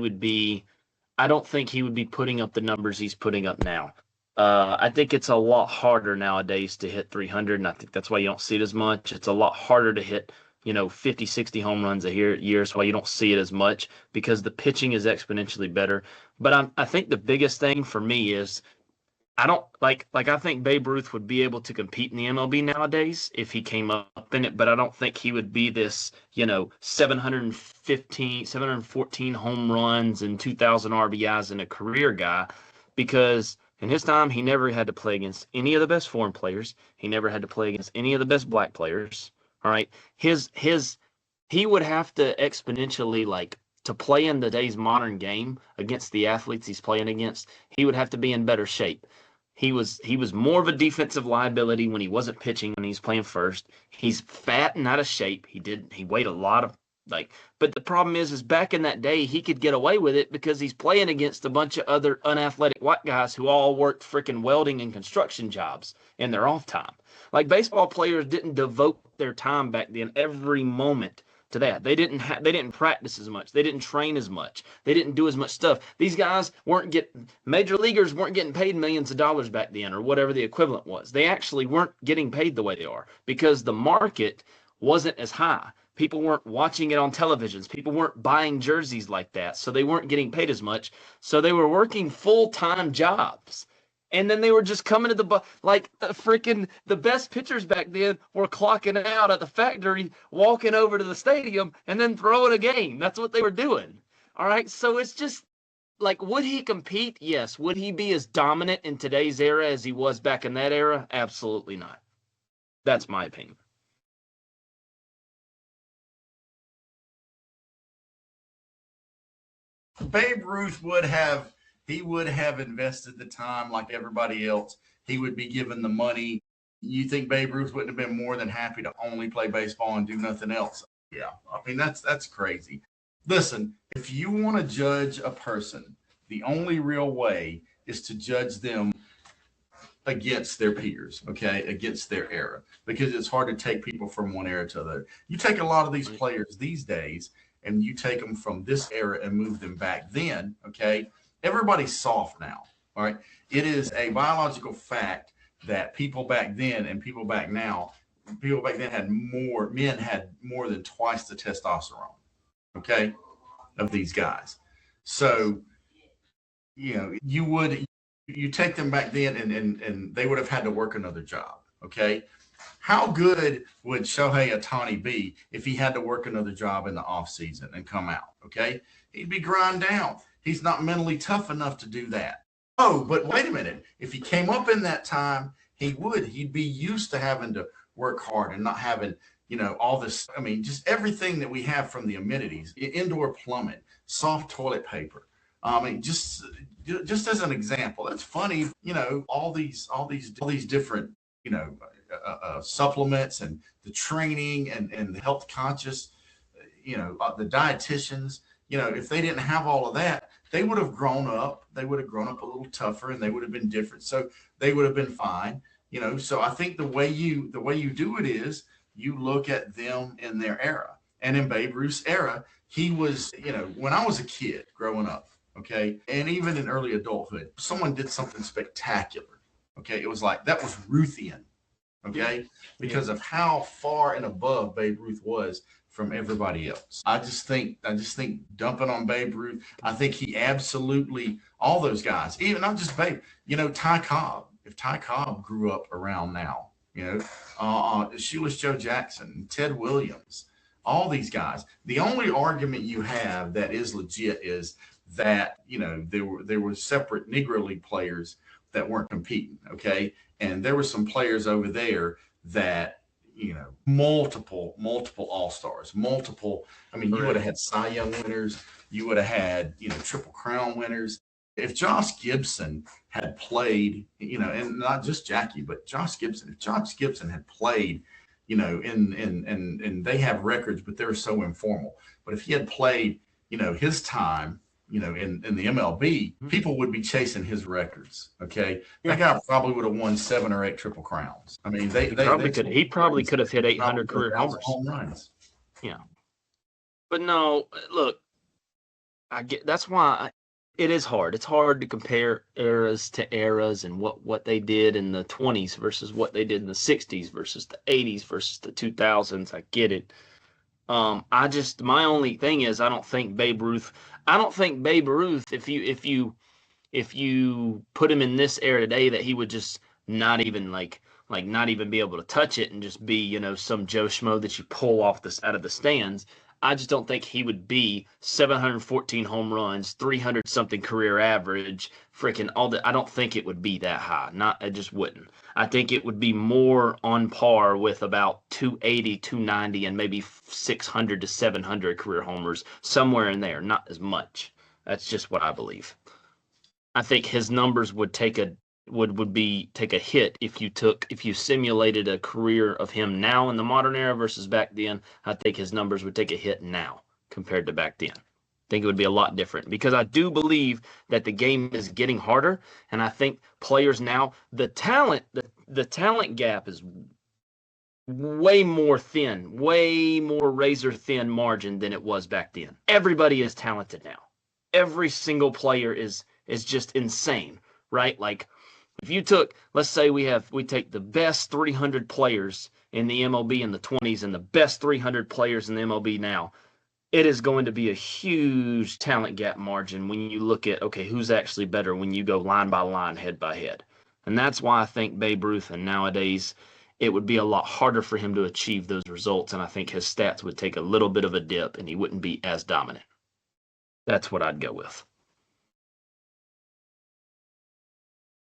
don't think he would be putting up the numbers he's putting up now. I think it's a lot harder nowadays to hit 300, and I think that's why you don't see it as much. It's a lot harder to hit, 50, 60 home runs a year. So why you don't see it as much, because the pitching is exponentially better. But I think the biggest thing for me is I don't I think Babe Ruth would be able to compete in the MLB nowadays if he came up in it, but I don't think he would be this, 714 home runs and 2,000 RBIs in a career guy, because in his time, he never had to play against any of the best foreign players. He never had to play against any of the best black players. All right. He would have to exponentially, to play in today's modern game against the athletes he's playing against, he would have to be in better shape. He was more of a defensive liability when he wasn't pitching, when he's playing first. He's fat and out of shape. He weighed a lot of, but the problem is back in that day, he could get away with it because he's playing against a bunch of other unathletic white guys who all worked freaking welding and construction jobs in their off time. Baseball players didn't devote their time back then, every moment to that. They didn't practice as much. They didn't train as much. They didn't do as much stuff. These guys major leaguers weren't getting paid millions of dollars back then, or whatever the equivalent was. They actually weren't getting paid the way they are because the market wasn't as high. People weren't watching it on televisions. People weren't buying jerseys like that. So they weren't getting paid as much. So they were working full-time jobs. And then they were just coming to the best pitchers back then were clocking out at the factory, walking over to the stadium, and then throwing a game. That's what they were doing. All right. So it's just like, would he compete? Yes. Would he be as dominant in today's era as he was back in that era? Absolutely not. That's my opinion. Babe Ruth would have invested the time like everybody else. He would be given the money. You think Babe Ruth wouldn't have been more than happy to only play baseball and do nothing else? Yeah, I mean that's crazy. Listen, if you want to judge a person, the only real way is to judge them against their peers, okay, against their era, because it's hard to take people from one era to another. You take a lot of these players these days and you take them from this era and move them back then, okay? Everybody's soft now, all right? It is a biological fact that people back then and people back then men had more than twice the testosterone, okay, of these guys. So, you take them back then and they would have had to work another job, okay? How good would Shohei Ohtani be if he had to work another job in the offseason and come out, okay? He'd be grind down. He's not mentally tough enough to do that. Oh, but wait a minute. If he came up in that time, he'd be used to having to work hard and not having, all this, I mean, just everything that we have from the amenities, indoor plumbing, soft toilet paper. I mean, just as an example, that's funny, all these different, supplements and the training and the health conscious, the dietitians, if they didn't have all of that, they would have grown up a little tougher and they would have been different. So they would have been fine, so I think the way you do it is you look at them in their era. And in Babe Ruth's era, he was, when I was a kid growing up, okay, and even in early adulthood, someone did something spectacular, okay, it was like, that was Ruthian, okay, because of how far and above Babe Ruth was from everybody else. I just think dumping on Babe Ruth, I think he absolutely, all those guys, even not just Babe, Ty Cobb, if Ty Cobb grew up around now, Shoeless Joe Jackson, Ted Williams, all these guys, the only argument you have that is legit is that, there were separate Negro League players that weren't competing, okay? And there were some players over there that, multiple all-stars, you would have had Cy Young winners, you would have had, Triple Crown winners. If Josh Gibson had played, and not just Jackie, but Josh Gibson, if Josh Gibson had played, and they have records, but they're so informal. But if he had played, his time, in the MLB, people would be chasing his records. Okay, that guy probably would have won 7 or 8 Triple Crowns. I mean, he probably could have hit 800 career home runs. Yeah, but no, look, I get that's why it is hard. It's hard to compare eras to eras and what they did in the 20s versus what they did in the 60s versus the 80s versus the 2000s. I get it. My only thing is I don't think Babe Ruth, if you put him in this era today, that he would just not even not even be able to touch it and just be, some Joe Schmo that you pull off out of the stands. I just don't think he would be 714 home runs, 300 something career average, freaking all that. I don't think it would be that high. I just wouldn't. I think it would be more on par with about 280, 290, and maybe 600 to 700 career homers, somewhere in there. Not as much. That's just what I believe. I think his numbers would take a hit if you simulated a career of him now in the modern era versus back then. I think his numbers would take a hit now compared to back then. I think it would be a lot different because I do believe that the game is getting harder, and I think players now, the talent gap is way more thin, way more razor thin margin than it was back then. Everybody is talented now. Every single player is just insane, right? Like if you took, let's say we take the best 300 players in the MLB in the 20s and the best 300 players in the MLB now, it is going to be a huge talent gap margin when you look at, okay, who's actually better when you go line by line, head by head. And that's why I think Babe Ruth, and nowadays it would be a lot harder for him to achieve those results. And I think his stats would take a little bit of a dip and he wouldn't be as dominant. That's what I'd go with.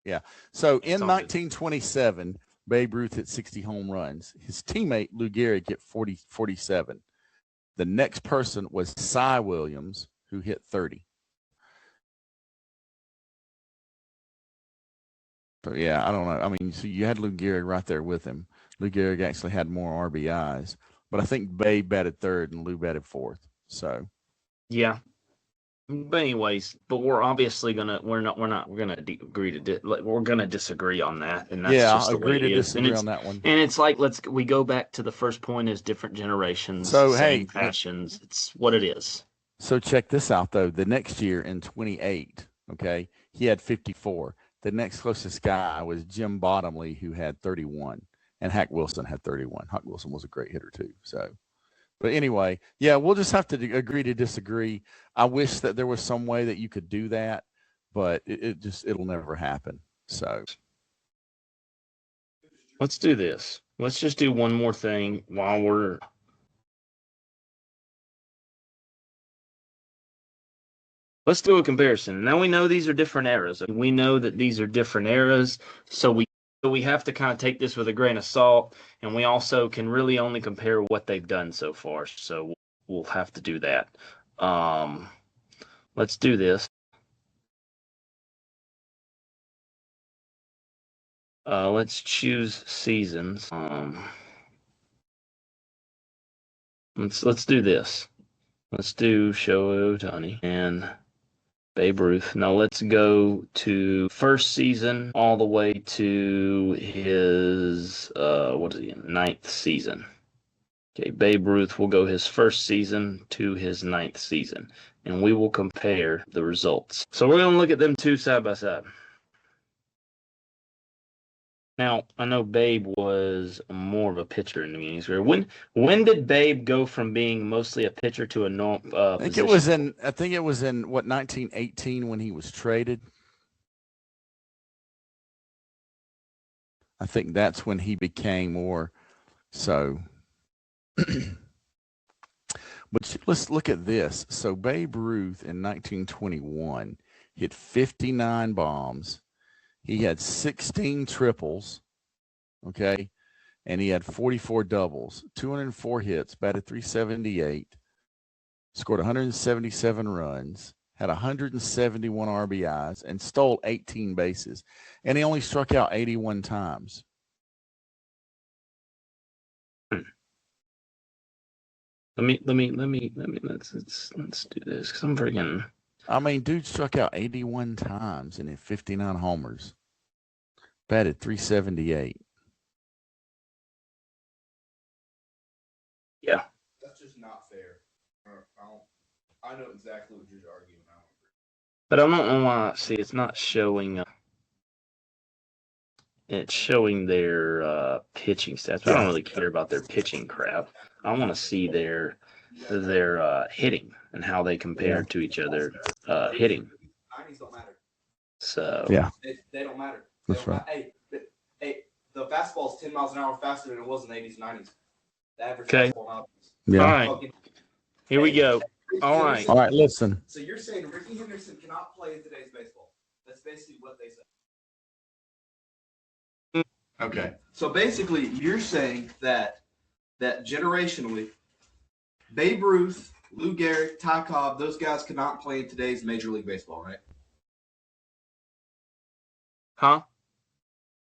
Yeah. So in all good. 1927, Babe Ruth hit 60 home runs. His teammate Lou Gehrig hit 47. The next person was Cy Williams, who hit 30. So yeah, I don't know. I mean, so you had Lou Gehrig right there with him. Lou Gehrig actually had more RBIs, but I think Babe batted third and Lou batted fourth. So yeah. But anyways, but we're obviously gonna disagree on that, and that's just the way it is. Disagree on that one. And it's like we go back to the first point: is different generations, so same passions. It's what it is. So check this out though. The next year in 28, okay, he had 54. The next closest guy was Jim Bottomley, who had 31, and Hack Wilson had 31. Hack Wilson was a great hitter too. So. But anyway, yeah, we'll just have to agree to disagree. I wish that there was some way that you could do that, but it'll never happen. So let's do this. Let's just do one more thing while we're. Let's do a comparison. Now we know these are different eras. We know that these are different eras, so we have to kind of take this with a grain of salt, and we also can really only compare what they've done so far. So we'll have to do that. Let's do this. Let's choose seasons. Let's do this. Let's do Shohei Ohtani and Babe Ruth. Now let's go to first season all the way to his ninth season. Okay, Babe Ruth will go his first season to his ninth season, and we will compare the results. So we're going to look at them two side by side. Now, I know Babe was more of a pitcher in the beginning of his career. When did Babe go from being mostly a pitcher to a I think it was in 1918 when he was traded. I think that's when he became more so. But let's look at this. So Babe Ruth in 1921 hit 59 bombs. He had 16 triples, okay, and he had 44 doubles, 204 hits, batted .378, scored 177 runs, had 171 RBIs, and stole 18 bases, and he only struck out 81 times. Let's do this because I'm freaking. I mean, dude struck out 81 times and hit 59 homers. Batted .378. Yeah. That's just not fair. I know exactly what you're arguing. But I don't know why. See, it's not showing. It's showing their pitching stats. But I don't really care about their pitching crap. I want to see their hitting and how they compare to each other hitting. 90s don't matter. So yeah, they don't matter. That's right. Hey, the fastball is 10 miles an hour faster than it was in the 80s and 90s. The average Okay. fastball yeah. All right. Here we go. All right. All right, listen. So you're saying Ricky Henderson cannot play in today's baseball? That's basically what they say. Okay. So basically, you're saying that generationally, Babe Ruth, Lou Gehrig, Ty Cobb, those guys could not play in today's Major League Baseball, right? Huh?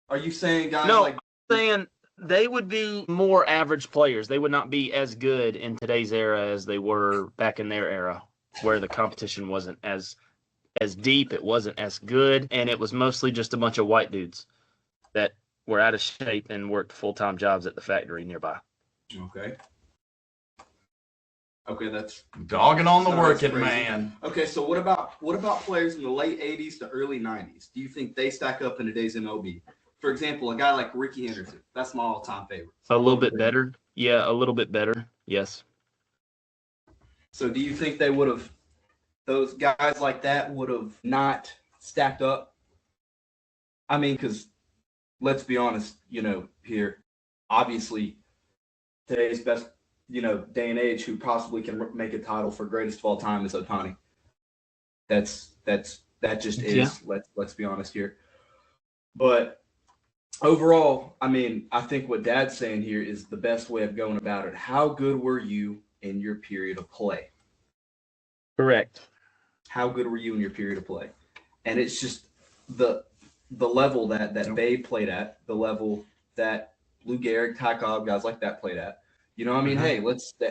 Are you saying guys No, like I'm saying they would be more average players. They would not be as good in today's era as they were back in their era, where the competition wasn't as deep, it wasn't as good, and it was mostly just a bunch of white dudes that were out of shape and worked full-time jobs at the factory nearby. Okay. Okay, that's Dogging on the That's working crazy. man. okay. So what about players in the late '80s to early '90s? Do you think they stack up in today's MLB? For example, a guy like Ricky Henderson. That's my all-time favorite. A little bit better. Yeah, a little bit better. Yes. So do you think they would have, those guys like that would have not stacked up? I mean, because let's be honest, here, obviously today's best, day and age who possibly can make a title for greatest of all time is Ohtani. That just is. Yeah. Let's be honest here. But overall, I mean, I think what Dad's saying here is the best way of going about it. How good were you in your period of play? Correct. How good were you in your period of play? And it's just the level that Babe played at, the level that Lou Gehrig, Ty Cobb, guys like that played at. I mean, hey,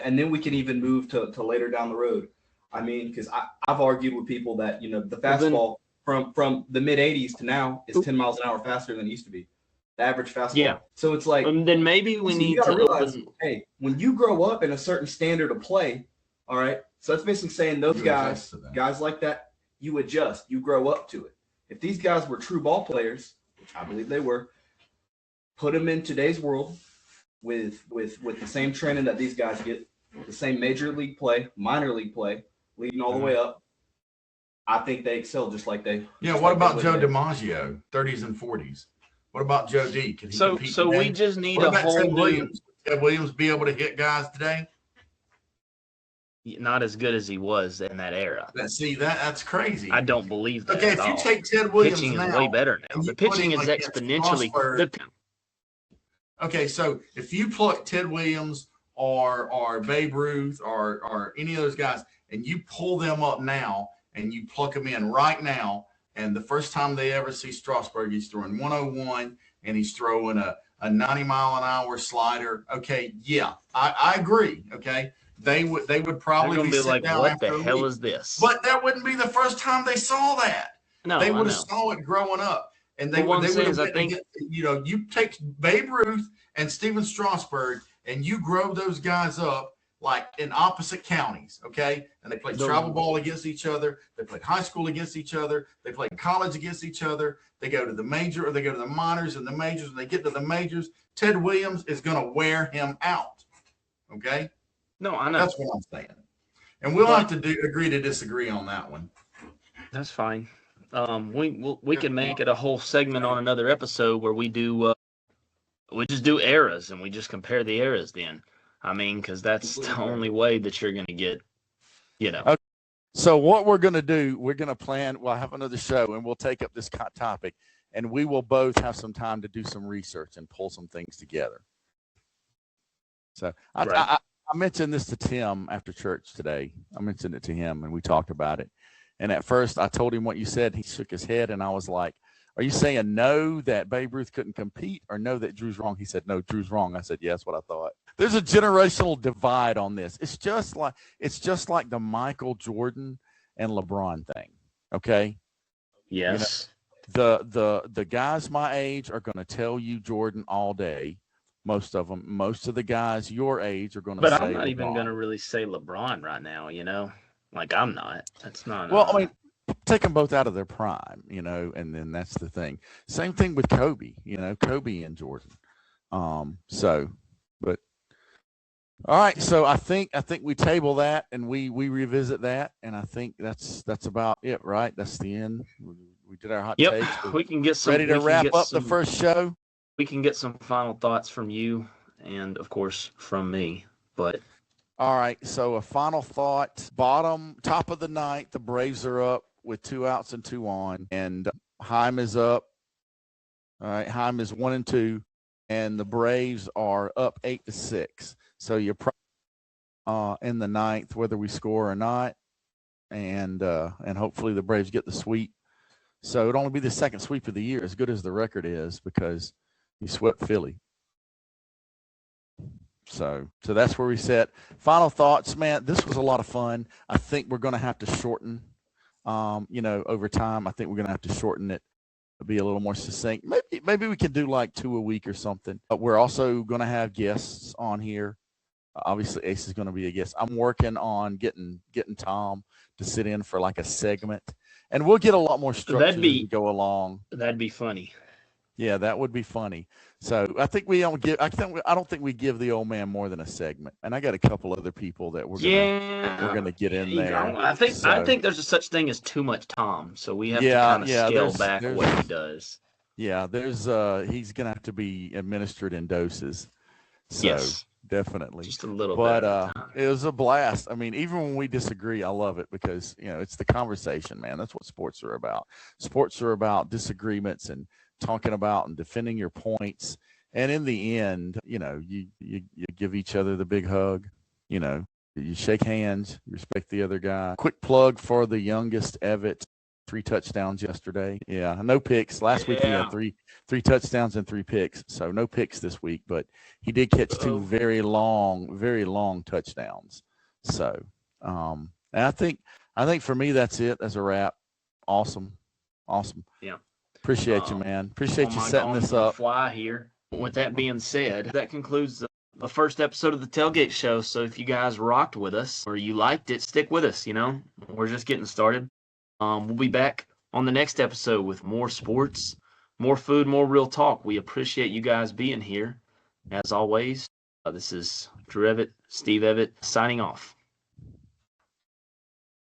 and then we can even move to later down the road. I mean, because I've argued with people that, the fastball from the mid 80s to now is 10 miles an hour faster than it used to be. The average fastball. Yeah. So it's like, Then maybe we need to realize, hey, when you grow up in a certain standard of play, all right, so that's basically saying those guys like that, you adjust, you grow up to it. If these guys were true ball players, which I believe they were, put them in today's world with the same training that these guys get, the same major league play, minor league play, leading all the way up, I think they excel just like they. Yeah. What about Joe DiMaggio, 30s and 40s? What about Joe D? Can he compete So today? we just need What a about whole Ted new, Williams? Would Ted Williams be able to hit guys today? not as good as he was in that era. That's crazy. I don't believe that. Okay, at if you all. take Ted Williams Pitching now, is way better now. and The you put pitching him is like against exponentially. Strasburg. Okay, so if you pluck Ted Williams or Babe Ruth or any of those guys, and you pull them up now and you pluck them in right now, and the first time they ever see Strasburg, he's throwing 101 and he's throwing a 90-mile-an-hour slider. Okay, yeah, I agree. Okay, they would probably They're gonna be sitting like, down what after the a hell week. is this? But that wouldn't be the first time they saw that. No, They I would have know. saw it growing up. And they But what would I'm saying is, I have think- you take Babe Ruth and Steven Strasburg and you grow those guys up like in opposite counties, okay? And they play travel ball against each other. They play high school against each other. They play college against each other. They go to the major or they go to the minors and the majors. When they get to the majors, Ted Williams is going to wear him out, okay? No, I know. That's what I'm saying. And we'll have to agree to disagree on that one. That's fine. We can make it a whole segment on another episode where we do we just do eras and we just compare the eras then. I mean, because that's the only way that you're going to get, Okay. So what we're going to do, we're going to plan, we'll have another show and we'll take up this topic and we will both have some time to do some research and pull some things together. So I mentioned this to Tim after church today. I mentioned it to him and we talked about it. And at first I told him what you said. He shook his head and I was like, are you saying no, that Babe Ruth couldn't compete, or no, that Drew's wrong? He said, no, Drew's wrong. I said, yeah, that's what I thought. There's a generational divide on this. It's just like the Michael Jordan and LeBron thing. Okay. yes. The guys my age are going to tell you Jordan all day. Most of them. Most of the guys your age are going to say But I'm not even LeBron. going to really say LeBron right now, Like, I'm not. That's not. Well, I mean, take them both out of their prime, and then that's the thing. Same thing with Kobe, Kobe and Jordan. But all right. So I think we table that and we revisit that. And I think that's about it, right? That's the end. We did our hot takes. Yep. We can get some. Ready to wrap up the first show? We can get some final thoughts from you and, of course, from me. But all right. So a final thought. Top of the ninth, the Braves are up with 2 outs and 2 on, and Heim is up. All right. Heim is 1-2, and the Braves are up 8-6. So you're in the ninth, whether we score or not, and hopefully the Braves get the sweep. So it'll only be the second sweep of the year, as good as the record is, because you swept Philly. So that's where we sit. Final thoughts, man. This was a lot of fun. I think we're going to have to shorten, over time. I think we're going to have to shorten it, be a little more succinct. maybe we can do like 2 a week or something. But we're also going to have guests on here. Obviously, Ace is going to be a guest. I'm working on getting Tom to sit in for like a segment, and we'll get a lot more structure as we go along. That'd be funny. Yeah, that would be funny. So I think we don't give. I don't think we give the old man more than a segment. And I got a couple other people that we're gonna get in there. I think there's a such thing as too much Tom, so we have to kind of scale back what he does. Yeah, there's he's gonna have to be administered in doses. So, yes, definitely. Just a little bit. But it was a blast. I mean, even when we disagree, I love it because it's the conversation, man. That's what sports are about. Sports are about disagreements and talking about and defending your points. And in the end, you give each other the big hug, you shake hands, you respect the other guy. Quick plug for the youngest, Evett, 3 touchdowns yesterday. Yeah, no picks. Last week he had three touchdowns and 3 picks. So no picks this week, but he did catch 2 very long touchdowns. So and I think for me that's it. That's a wrap. Awesome. Yeah. Appreciate you, man. Appreciate you setting this up. Fly here. With that being said, that concludes the first episode of the Tailgate Show. So if you guys rocked with us or you liked it, stick with us. We're just getting started. We'll be back on the next episode with more sports, more food, more real talk. We appreciate you guys being here. As always, this is Drew Evett, Steve Evett, signing off.